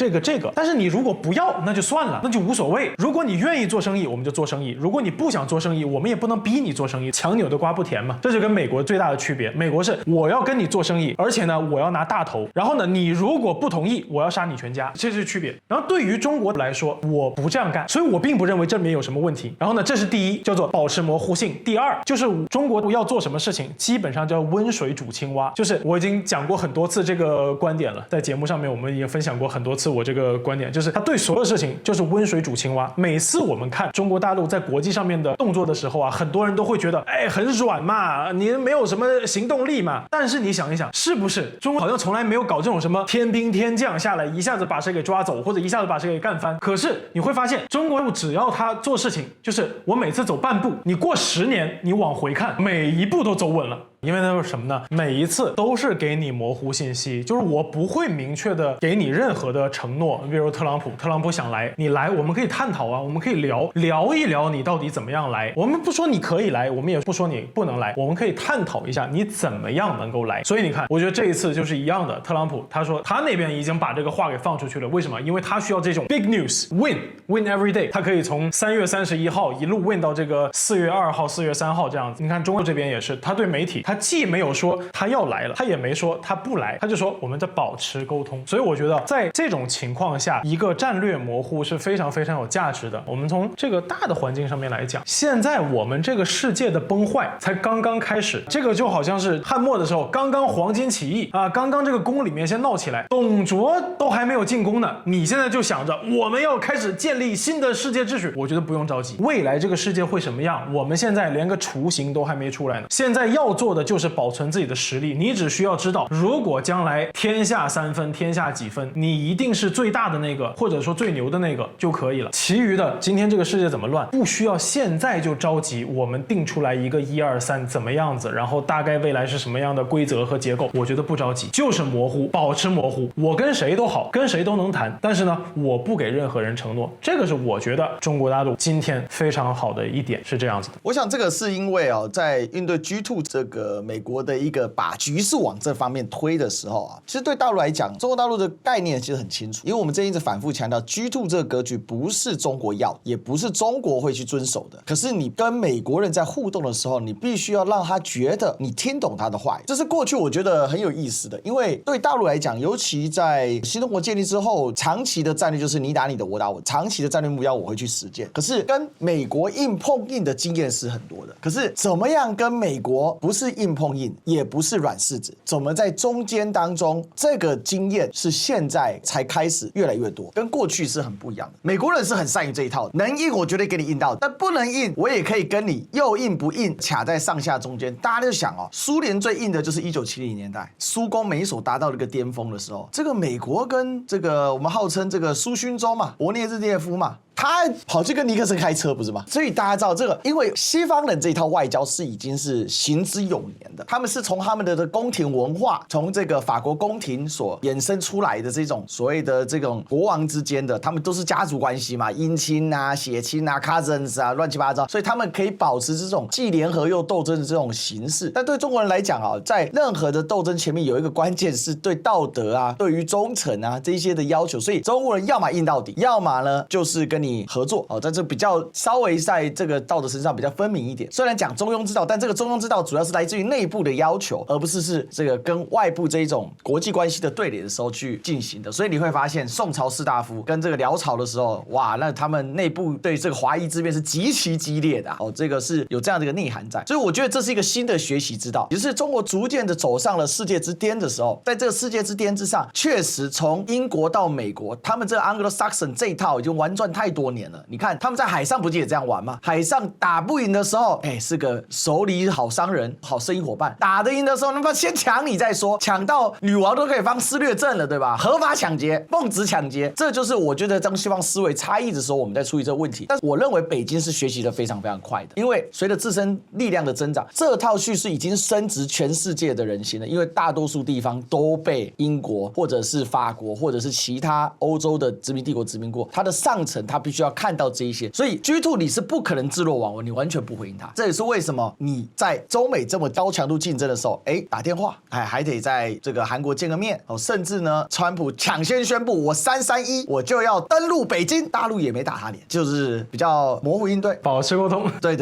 但是你如果不要，那就算了，那就無所謂。如果你願意做生意，我們就做生意；如果你不想做生意，我们也不能逼你做生意，强扭的瓜不甜嘛。这就跟美國最大的區別，美國是我要跟你做生意，而且呢我要拿大頭，然後呢你如果不同意，我要殺你全家，這是區別。然後對於中國來說，我不這樣幹，所以我並不認為這裡面有什麼問題。然後呢，這是第一，叫做保持模糊性。第二，就是中國要做什麼事情，基本上叫溫水煮青蛙。就是我已經講過很多次這個觀點了，在節目上面我們已經分享過很多次我這個觀點，就是他對所有事情就是溫水煮青蛙。每次我們看中國大陸在國際上面的動作的時候啊，很多人都會覺得，哎，很軟嘛，你沒有什麼行動力嘛。但是你想一想，是不是中國好像從來沒有搞這種什麼天兵天將下來一下子把誰給抓走，或者一下子把誰給幹翻？可是你會發現，中國只要他做事情，就是我每次走半步，你過10年，你往回看，每一步都走穩了。因為那是什麼呢？每一次都是給你模糊信息，就是我不會明確的給你任何的承諾。比如特朗普想來，你來，我們可以探討啊，我們可以聊一聊你到底怎麼樣來。我們不說你可以來，我們也不說你不能來，我們可以探討一下你怎麼樣能夠來。所以你看，我覺得這一次就是一樣的。特朗普他說他那邊已經把這個話給放出去了，為什麼？因為他需要這種 big news win every day， 他可以從3月31號一路 win 到這個4月2號、4月3號這樣子。你看中國這邊也是，他對媒體。他既沒有說他要來了，他也沒說他不來，他就說我們在保持溝通。所以我覺得在這種情況下，一個戰略模糊是非常非常有價值的。我們從這個大的環境上面來講，現在我們這個世界的崩壞才剛剛開始，這個就好像是漢末的時候剛剛黃巾起義啊，剛剛這個宮裡面先鬧起來，董卓都還沒有進宮呢，你現在就想着我們要開始建立新的世界秩序，我覺得不用着急，未來這個世界會什麼樣，我們現在連個雛形都還沒出來呢。現在要做的就是保存自己的實力，你只需要知道，如果將來天下3分，天下幾分，你一定是最大的那個，或者說最牛的那個就可以了。其餘的，今天這個世界怎麼亂，不需要現在就着急。我們定出來一個1、2、3怎麼樣子，然後大概未來是什麼樣的規則和結構，我覺得不着急，就是模糊，保持模糊。我跟誰都好，跟誰都能談，但是呢，我不給任何人承諾。這個是我覺得中國大陸今天非常好的一點，是這樣子的。我想這個是因為在應對 G2 這個美國的一個把局勢往這方面推的時候啊，其實對大陸來講，中國大陸的概念其實很清楚，因為我們這一直反覆強調 G2 這個格局不是中國要，也不是中國會去遵守的。可是你跟美國人在互動的時候，你必須要讓他覺得你聽懂他的話。這是過去我覺得很有意思的，因為對大陸來講，尤其在新中國建立之後，長期的戰略就是你打你的，我打我，長期的戰略目標我會去實踐。可是跟美國硬碰硬的經驗是很多的，可是怎麼樣跟美國不是硬碰硬，也不是軟柿子，怎麼在中間當中，這個經驗是現在才開始越來越多，跟過去是很不一樣的。美國人是很善於這一套，能硬我絕對給你硬到，但不能硬我也可以跟你又硬不硬卡在上下中間。大家就想蘇聯最硬的就是1970年代，蘇攻美索達到了一個巔峰的時候，這個美國跟這個我們號稱這個蘇勳州嘛，勃列日涅夫嘛，他跑去跟尼克森開車不是嗎？所以大家知道這個，因為西方人這一套外交是已經是行之有年的，他們是從他們的宮廷文化，從這個法國宮廷所衍生出來的這種所謂的這種國王之間的，他們都是家族關係嘛，姻親啊、血親啊、cousins 啊，亂七八糟，所以他們可以保持這種既聯合又鬥爭的這種形式。但對中國人來講在任何的鬥爭前面有一個關鍵是對道德啊、對於忠誠啊這一些的要求，所以中國人要麼硬到底，要麼呢就是跟你合作在這比較稍微在這個道德身上比較分明一點。雖然講中庸之道，但這個中庸之道主要是來自於內部的要求，而不是這個跟外部這一種國際關係的對壘的時候去進行的。所以你會發現宋朝士大夫跟這個遼朝的時候，哇，那他們內部對這個華夷之辯是極其激烈的這個是有這樣的一個內涵在。所以我覺得這是一個新的學習之道，也就是中國逐漸的走上了世界之巔的時候，在這個世界之巔之上，確實從英國到美國，他們這個 Anglo-Saxon 這一套已經玩轉太多多年了。你看他們在海上不就也這樣玩嗎？海上打不贏的時候，是個手裡好商人、好生意夥伴；打得贏的時候，那麼先搶你再說，搶到女王都可以放施掠證了，對吧？合法搶劫、奉旨搶劫，這就是我覺得中西方思維差異的時候，我們在處理這個問題。但是我認為北京是學習的非常非常快的，因為隨着自身力量的增長，這套敘事已經深植全世界的人心了。因為大多數地方都被英國或者是法國或者是其他歐洲的殖民帝國殖民過，它的上層它必須要看到這一些，所以 G2 你是不可能置若罔聞，你完全不回應它。這也是為什麼你在中美這麼高強度競爭的時候，打電話，還得在這個韓國見個面，甚至呢，川普搶先宣布我331我就要登陸北京，大陸也沒打他臉，就是比較模糊應對，保持溝通。對，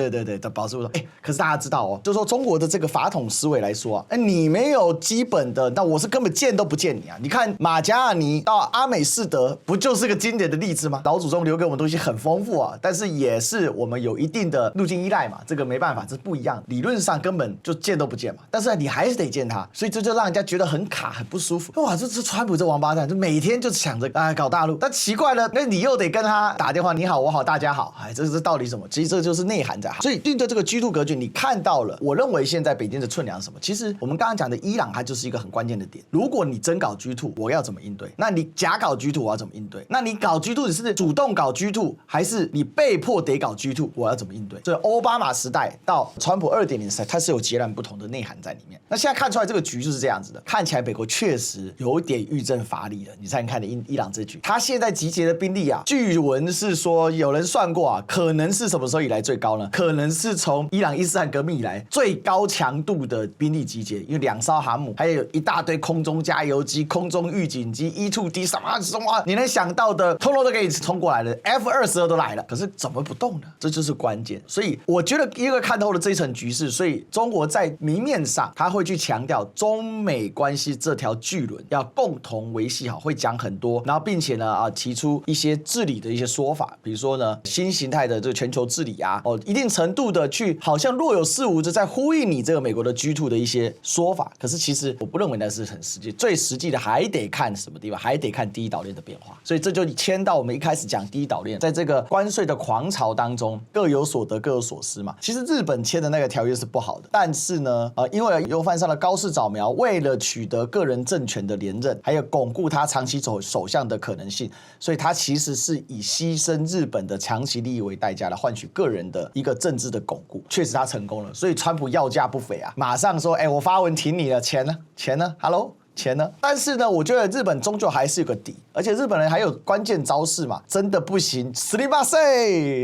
保持溝通。可是大家知道哦，就是說中國的這個法統思維來說啊，你沒有基本的，那我是根本見都不見你啊！你看馬加爾尼到阿美士德，不就是個經典的例子嗎？老祖宗留給我們東西很豐富啊，但是也是我們有一定的路徑依賴嘛，這個沒辦法，這是不一樣。理論上根本就見都不見嘛，但是你還是得見他，所以這就讓人家覺得很卡，很不舒服。哇，這川普這王八蛋，就每天就想着搞大陸，但奇怪了，那你又得跟他打電話，你好，我好，大家好，這到底什麼？其實這就是內涵在。所以對着這個 G2 格局，你看到了，我認為現在北京的寸兩是什麼？其實我們剛剛講的伊朗，它就是一個很關鍵的點。如果你真搞 G2，我要怎麼應對？那你假搞 G2，我要怎麼應對？那你搞 G2，你是主動搞 G2，還是你被迫得搞 G2？我要怎麼應對？所以奧巴馬時代到川普2.0時代，它是有截然不同的內涵在裡面。那現在看出來這個局就是這樣子的，看起來美國確實有點欲振乏力了。你再看伊朗這局，他現在集結的兵力啊，據聞是說有人算過啊，可能是什麼時候以來最高呢？可能是從伊朗伊斯蘭革命以來最高強度的兵力集結，因為2艘航母，還有一大堆空中加油機、空中預警機、E-2D 什麼，你能想到的，通通都可以衝過來了。F-22都來了，可是怎麼不動呢？這就是關鍵。所以我覺得，因為看透了這一層局勢，所以中國在明面上他會去強調中美關係這條巨輪要共同維繫好，會講很多，然後並且呢提出一些治理的一些說法，比如說呢新形態的這個全球治理啊，一定程度的去好像若有似無的在呼應你這個美國的 G2 的一些說法。可是其實我不認為那是很實際，最實際的還得看什麼地方，還得看第一島鏈的變化。所以這就牽到我們一開始講第一島鏈，在這個關稅的狂潮當中各有所得各有所失嘛。其實日本簽的那個條約是不好的，但是呢因為又犯上了高市早苗，為了取得個人政權的連任，還有鞏固他長期首相的可能性，所以他其實是以犧牲日本的長期利益為代價來換取個人的一個政治的鞏固。確實他成功了，所以川普要價不菲啊，馬上說我發文挺你了，錢呢？Hello？錢呢？但是呢，我覺得日本終究還是有個底，而且日本人還有關鍵招式嘛，真的不行，すみませ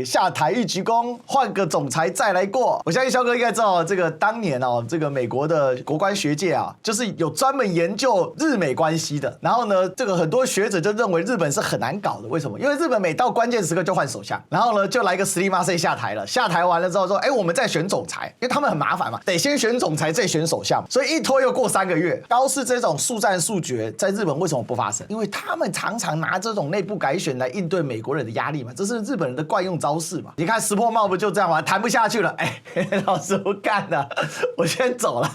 ん下台一鞠躬，換個總裁再來過。我相信蕭哥應該知道，這個當年這個美國的國關學界啊，就是有專門研究日美關係的。然後呢，這個很多學者就認為日本是很難搞的，為什麼？因為日本每到關鍵時刻就換首相，然後呢就來個すみません下台了，下台完了之後說，我們再選總裁，因為他們很麻煩嘛，得先選總裁再選首相，所以一拖又過3個月。高市這種速戰速決在日本為什麼不發生？因為他們常常拿這種內部改選來應对美國人的壓力嘛，這是日本人的慣用招式嘛。你看石破茂不就這樣嗎？談不下去了，老師不幹了，我先走了，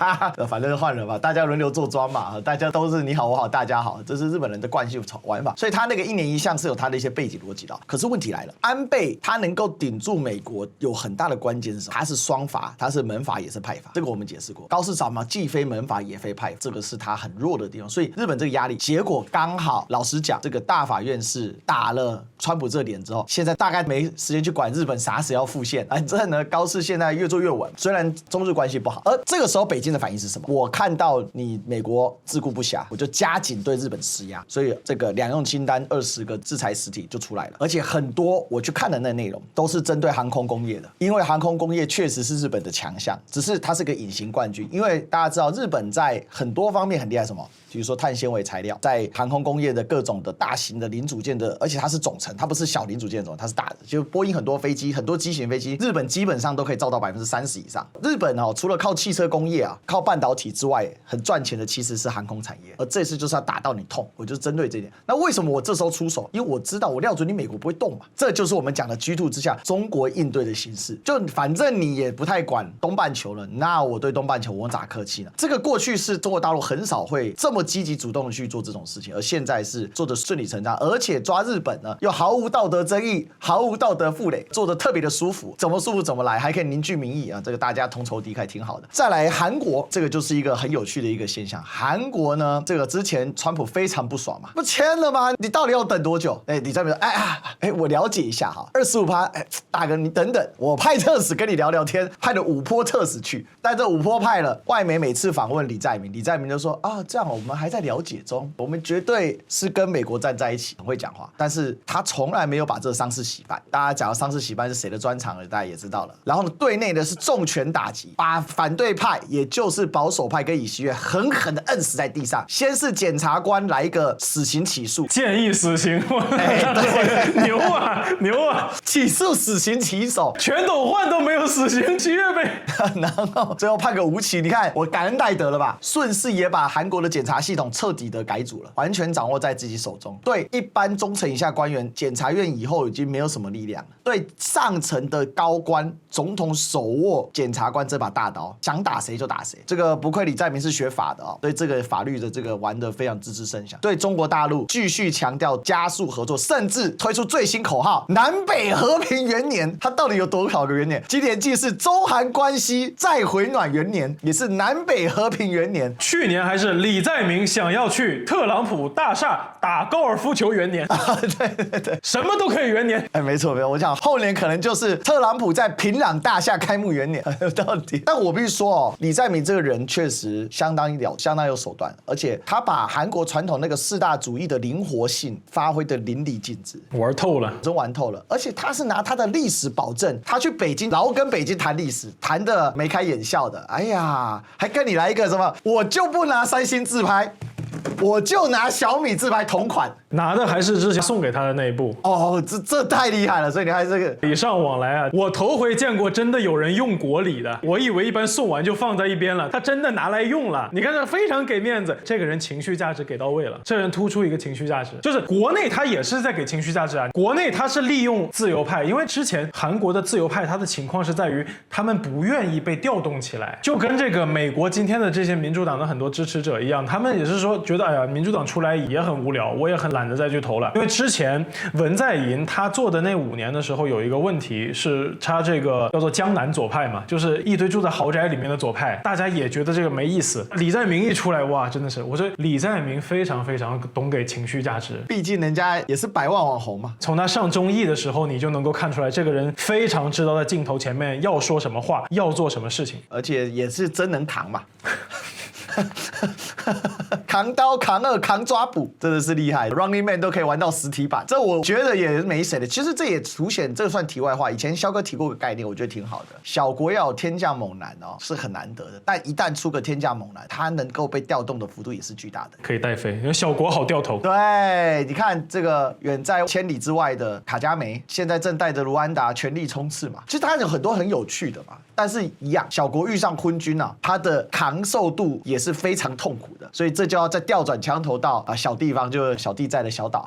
反正換了吧，大家輪流坐莊嘛，大家都是你好我好大家好，這是日本人的慣性玩法。所以他那個1年1項是有他的一些背景邏輯的。可是問題來了，安倍他能夠頂住美國有很大的關鍵是什麼？他是雙法，他是門法也是派法，這個我們解釋過。高市早苗既非門法也非派法，這個是他很弱的地方。所以日本這個壓力，結果剛好，老實講，這個大法院是打了川普這臉之後，現在大概沒時間去管日本啥時要復憲。反正呢，高市現在越做越穩，雖然中日關係不好。而這個時候，北京的反應是什麼？我看到你美國自顧不暇，我就加緊對日本施壓，所以這個兩用清單20個制裁實體就出來了，而且很多我去看的那內容都是針對航空工業的，因為航空工業確實是日本的強項，只是它是個隱形冠軍。因為大家知道，日本在很多方面很厲害，什麼？比如說碳纖維材料，在航空工業的各種的大型的零組件的，而且它是總成，它不是小零組件總成，它是大的。就波音很多飛機，很多机型飛機，日本基本上都可以造到30%以上。日本除了靠汽車工業啊，靠半導體之外，很賺錢的其實是航空產業。而這次就是要打到你痛，我就針對這一點。那為什麼我這時候出手？因為我知道我料準你美國不會動嘛，這就是我們講的 G2 之下中國應對的形式。就反正你也不太管東半球了，那我對東半球我咋客氣呢？這個過去是中國大陸很少會這麼積極主動的去做這種事情，而現在是做得順理成章，而且抓日本呢又毫無道德爭議，毫無道德負累，做得特別的舒服，怎麼舒服怎麼來，還可以凝聚民意啊，這個大家同仇敵愾，挺好的。再來韓國，這個就是一個很有趣的一個現象。韓國呢，這個之前川普非常不爽嘛，不簽了嗎？你到底要等多久？李在明說，我了解一下哈，25%，大哥你等等，我派特使跟你聊聊天，派了5波特使去，但這5波派了，外媒每次訪問李在明，李在明就說啊，這樣我們還在了解中，我們絕對是跟美國站在一起，很會講話，但是他從來沒有把這個喪事洗白。大家講到喪事洗白是誰的專長了，大家也知道了。然後呢，對內的是重拳打擊，把反對派，也就是保守派跟尹錫悅狠狠的摁死在地上。先是檢察官來一個死刑起訴，建議死刑，對，牛啊牛啊，起訴死刑起手，全斗焕都沒有死刑，七月呗。然後最后判個无期，你看我感恩戴德了吧？順勢也把韓國的檢察系統徹底的改組了，完全掌握在自己手中。對一般中層以下官員，檢察院以後已經沒有什麼力量了。對上層的高官，總統手握檢察官這把大刀，想打誰就打誰。這個不愧李在明是學法的哦，對這個法律的這個玩得非常知之甚詳。對中國大陸繼續強調加速合作，甚至推出最新口號“南北和平元年”。它到底有多少個元年？今年既是中韓關係再回暖元年，也是南北和平元年。去年還是李在明想要去特朗普大廈打高爾夫球元年对对对，什麼都可以元年。没錯没錯，我想後年可能就是特朗普在平壤大廈開幕元年。到底，但我必須說哦，李在明這個人確實相當有手段，而且他把韓國傳統那個四大主義的靈活性發揮得淋漓盡致，玩透了，真玩透了。而且他是拿他的歷史保證，他去北京，然後跟北京談歷史，談得眉開眼笑的。哎呀，還跟你來一個什麼？我就不拿三星自拍，我就拿小米自拍同款。拿的還是之前送給他的那一部哦，這太厲害了，所以你看這個禮尚往來啊，我頭回見過真的有人用國禮的，我以為一般送完就放在一邊了，他真的拿來用了，你看這非常給面子，這個人情緒價值給到位了，這人突出一個情緒價值，就是國內他也是在給情緒價值啊，國內他是利用自由派，因為之前韓國的自由派他的情況是在於他們不願意被調動起來，就跟這個美國今天的這些民主黨的很多支持者一樣，他們也是說覺得哎呀民主黨出來也很無聊，我也很懶得再去投了，因為之前文在寅他做的那5年的時候，有一個問題是他這個叫做江南左派嘛，就是一堆住在豪宅裡面的左派，大家也覺得這個沒意思。李在明一出來，哇，真的是，我說李在明非常非常懂給情緒價值，畢竟人家也是百萬網紅嘛。從他上綜藝的時候，你就能夠看出來，這個人非常知道在鏡頭前面要說什麼話，要做什麼事情，而且也是真能扛嘛。扛刀、扛二、扛抓捕，真的是厲害。Running Man 都可以玩到實體版，這我覺得也沒誰的。其實這也凸顯，這個算題外話。以前蕭哥提過個概念，我覺得挺好的。小國要有天降猛男哦，是很難得的。但一旦出個天降猛男，他能夠被調動的幅度也是巨大的，可以帶飛。因為小國好掉頭。對，你看這個遠在千里之外的卡加梅，現在正帶着盧安達全力衝刺嘛。其實他有很多很有趣的嘛。但是一樣，小國遇上昏君啊，他的扛受度也是非常痛苦的，所以這就要再調轉槍頭到小地方，就是小弟在的小島。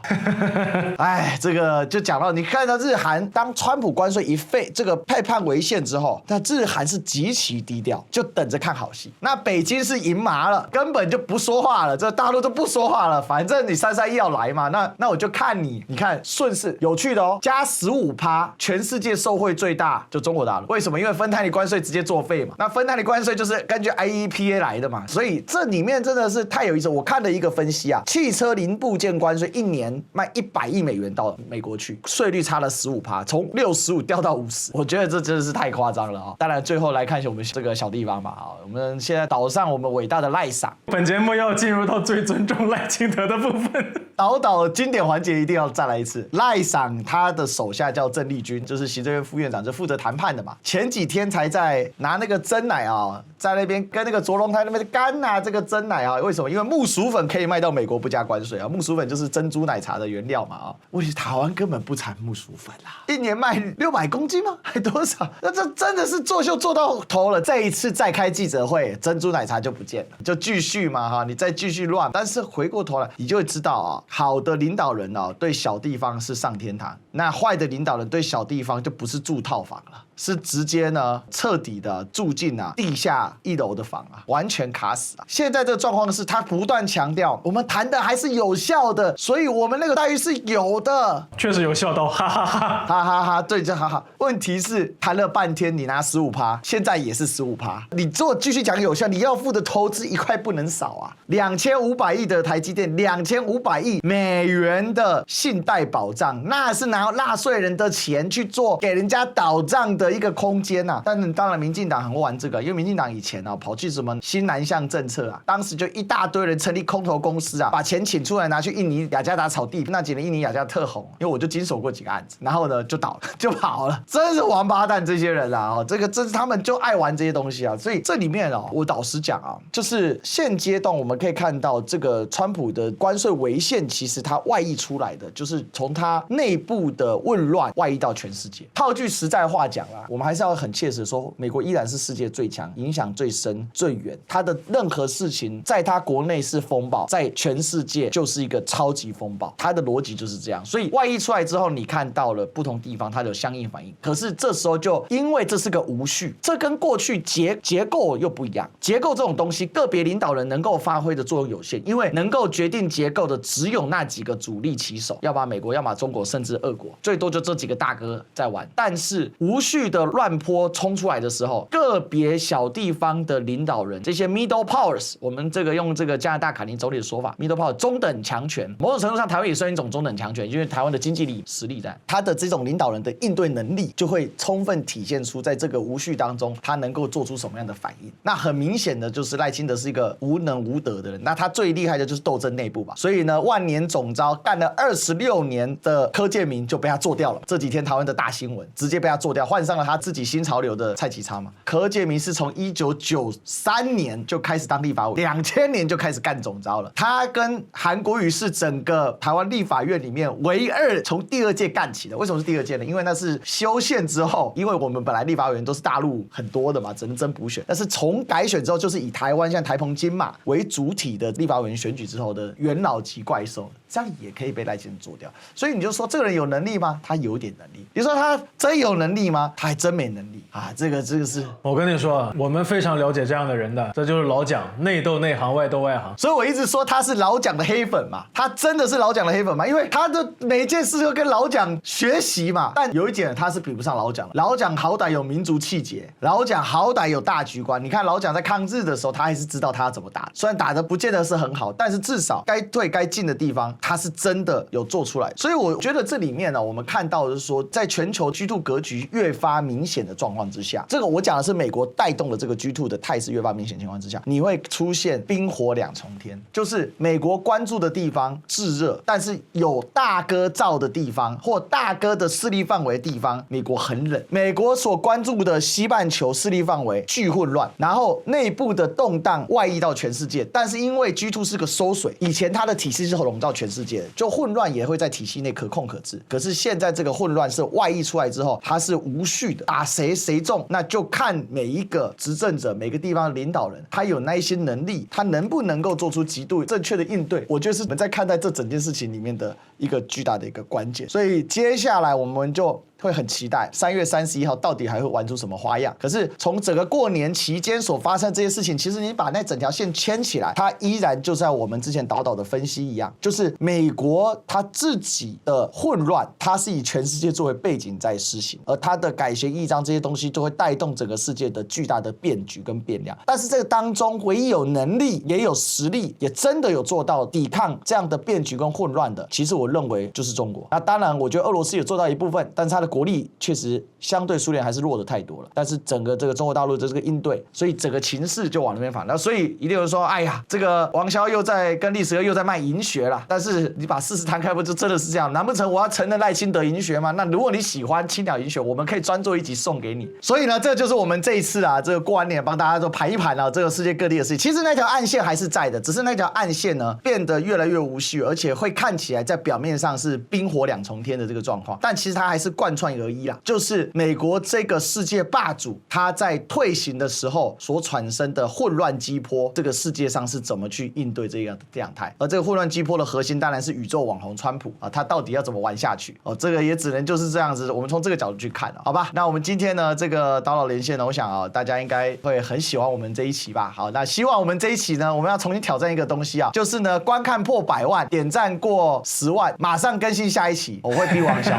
哎，這個就講到你看到日韓當川普關稅一廢，這個被判違憲之後，那日韓是極其低調，就等着看好戲。那北京是贏麻了，根本就不說話了，這大陸就不說話了，反正你331要來嘛，那我就看你，你看順勢有趣的哦，加15%，全世界受惠最大就中國大陸，為什麼？因為芬太尼關稅直接作廢嘛，那芬太尼關稅就是根據 IEPA 來的嘛，所以這裡面真的是太有意思。我看了一個分析啊，汽車零部件關稅一年賣100億美元到美國去，稅率差了15%，從65%掉到50%，我覺得這真的是太誇張了啊！當然最後來看一下我們這個小地方嘛啊，我們現在島上我們偉大的賴賞，本節目要進入到最尊重賴清德的部分，島經典環節一定要再來一次。賴賞他的手下叫鄭麗君，就是行政院副院長，就負責談判的嘛。前幾天才在拿那個珍奶啊，在那邊跟那個卓榮泰那邊幹啊，這個珍奶啊，為什麼？因為木薯粉可以賣到美國不加關稅啊，木薯粉就是珍珠奶茶的原料嘛啊。問題台灣根本不產木薯粉啦，一年賣600公斤嗎？還多少？那這真的是作秀做到頭了。這一次再開記者會，珍珠奶茶就不見了，就繼續嘛哈，你再繼續亂。但是回過頭來，你就會知道啊，好的領導人啊，對小地方是上天堂；那壞的領導人對小地方就不是住套房了，是直接呢徹底的住進地下1樓的房啊，完全卡死。死啊！現在這個狀況是他不斷強調，我們談的還是有效的，所以我們那個待遇是有的，確實有效到哈哈哈哈哈哈，對，就哈哈。問題是談了半天，你拿15%，現在也是15%，你如果繼續講有效，你要付的投資一塊不能少啊！2500億的台積電，2500億美元的信貸保障，那是拿納稅人的錢去做給人家倒賬的一個空間啊！但是當然，民進黨很會玩這個，因為民進黨以前啊跑去什麼新南向政策啊，當時就一大堆人成立空投公司啊，把錢請出來拿去印尼雅加達炒地，那幾年印尼雅加特紅，因為我就經手過幾個案子，然後呢就倒了，就跑了，真是王八蛋這些人啊！這是他們就愛玩這些東西啊，所以這裡面啊，我老實講啊，就是現階段我們可以看到這個川普的關稅違憲，其實它外溢出來的就是從他內部的混亂外溢到全世界。套句實在話講啊，我們還是要很切實說，美國依然是世界最強、影響最深、最遠。他的任何事情，在他國內是風暴，在全世界就是一個超級風暴。他的邏輯就是這樣。所以外溢出來之後，你看到了不同地方它有相應反應。可是這時候就因為這是個無序，這跟過去結構又不一樣。結構這種東西，個別領導人能夠發揮的作用有限，因為能夠決定結構的只有那幾個主力棋手，要麼美國，要麼中國，甚至俄國，最多就這幾個大哥在玩。但是無序的亂波衝出來的時候，個別小地方的領導人，這些 middle powers， 我們這個用這個加拿大卡尼總理的說法 ，middle power 中等強權，某種程度上台灣也算一種中等強權，因為台灣的經濟力實力在，他的這種領導人的應對能力就會充分體現出在這個無序當中，他能夠做出什麼樣的反應。那很明顯的就是賴清德是一個無能無德的人，那他最厲害的就是鬥爭內部吧。所以呢，萬年總召幹了26年的柯建銘就被他做掉了。這幾天台灣的大新聞，直接被他做掉，換上了他自己新潮流的蔡其昌嘛。柯建銘是從1993年就開始當立法委員，2000年就開始幹總召了。他跟韓國瑜是整個台灣立法院裡面唯二從第2屆幹起的。為什麼是第2屆呢？因為那是修憲之後，因為我們本來立法委員都是大陸很多的嘛，只能爭補選。但是從改選之後，就是以台灣像台澎金馬為主體的立法委員選舉之後的元老級怪獸，這樣也可以被賴清德做掉。所以你就說這個人有能力嗎？他有點能力。你說他真有能力嗎？他還真沒能力啊！這個是，我跟你說，我們非常了解這樣的人的，這就是老蔣，內鬥內行，外鬥外行。所以我一直說他是老蔣的黑粉嘛，他真的是老蔣的黑粉嘛，因為他的每件事都跟老蔣學習嘛。但有一點他是比不上老蔣，老蔣好歹有民族氣節，老蔣好歹有大局觀。你看老蔣在抗日的時候，他還是知道他要怎麼打，雖然打得不見得是很好，但是至少該退該進的地方，他是真的有做出來。所以我覺得這裡面呢，我們看到的是說，在全球 G2 格局越發明顯的狀況之下，這個我講的是美國帶動的這個 G2 的態勢越發明顯情況之下，你會出現冰火兩重天，就是美國關注的地方炙熱，但是有大哥罩的地方或大哥的勢力範圍的地方，美國很冷。美國所關注的西半球勢力範圍巨混亂，然後內部的動盪外溢到全世界，但是因為 G2 是個縮水，以前它的體系是籠罩全世界的，就混亂也會在體系內可控可治。可是現在這個混亂是外溢出來之後，它是無序的，打誰中，那就看每一個執政者、每個地方的領導人，他有那一些能力，他能不能夠做出極度正確的應對。我覺得是我們在看待這整件事情裡面的一個巨大的一個關鍵。所以接下來我們就會很期待3月31號到底還會玩出什麼花樣。可是從整個過年期間所發生這些事情，其實你把那整條線牽起來，它依然就像我們之前導的分析一樣，就是美國它自己的混亂，它是以全世界作為背景在施行，而它的改弦易臧這些東西就會帶動整個世界的巨大的變局跟變量。但是這個當中唯一有能力也有實力，也真的有做到抵抗這樣的變局跟混亂的，其實我認為就是中國。那當然我覺得俄羅斯也做到一部分，但是它的國力確實相對蘇聯還是弱的太多了。但是整個這個中國大陸的這個應對，所以整個情勢就往那邊反。那所以一定有人說，哎呀，這個王蕭又在跟歷史哥又在賣銀學了。但是你把事實攤開，不就真的是這樣？難不成我要承認賴清德銀學嗎？那如果你喜歡青鳥銀學，我們可以專做一集送給你。所以呢，這就是我們這一次啊，這個過完年幫大家都盤一盤啊，這個世界各地的事情。其實那條暗線還是在的，只是那條暗線呢變得越來越無序，而且會看起來在表面上是冰火兩重天的這個狀況，但其實它還是貫穿而已啦。就是美國這個世界霸主，他在退行的時候所產生的混亂激波，這個世界上是怎麼去應對這樣的樣態？而這個混亂激波的核心當然是宇宙網紅川普啊，他到底要怎麼玩下去？哦，這個也只能就是這樣子，我們從這個角度去看了，好吧？那我們今天呢，這個導老連線呢，我想啊，大家應該會很喜歡我們這一期吧？好，那希望我們這一期呢，我們要重新挑戰一個東西啊，就是呢，觀看破100萬，點讚過10萬，馬上更新下一期，我會逼王小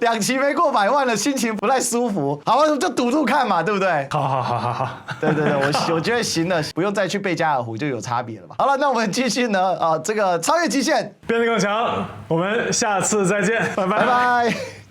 ，2期沒過100萬的心情不太舒服，好，就賭賭看嘛，對不對？好，对，我覺得行了，不用再去貝加爾湖就有差別了嘛。好了，那我們繼續呢，這個超越極限，變得更強，我們下次再見，拜拜。拜拜。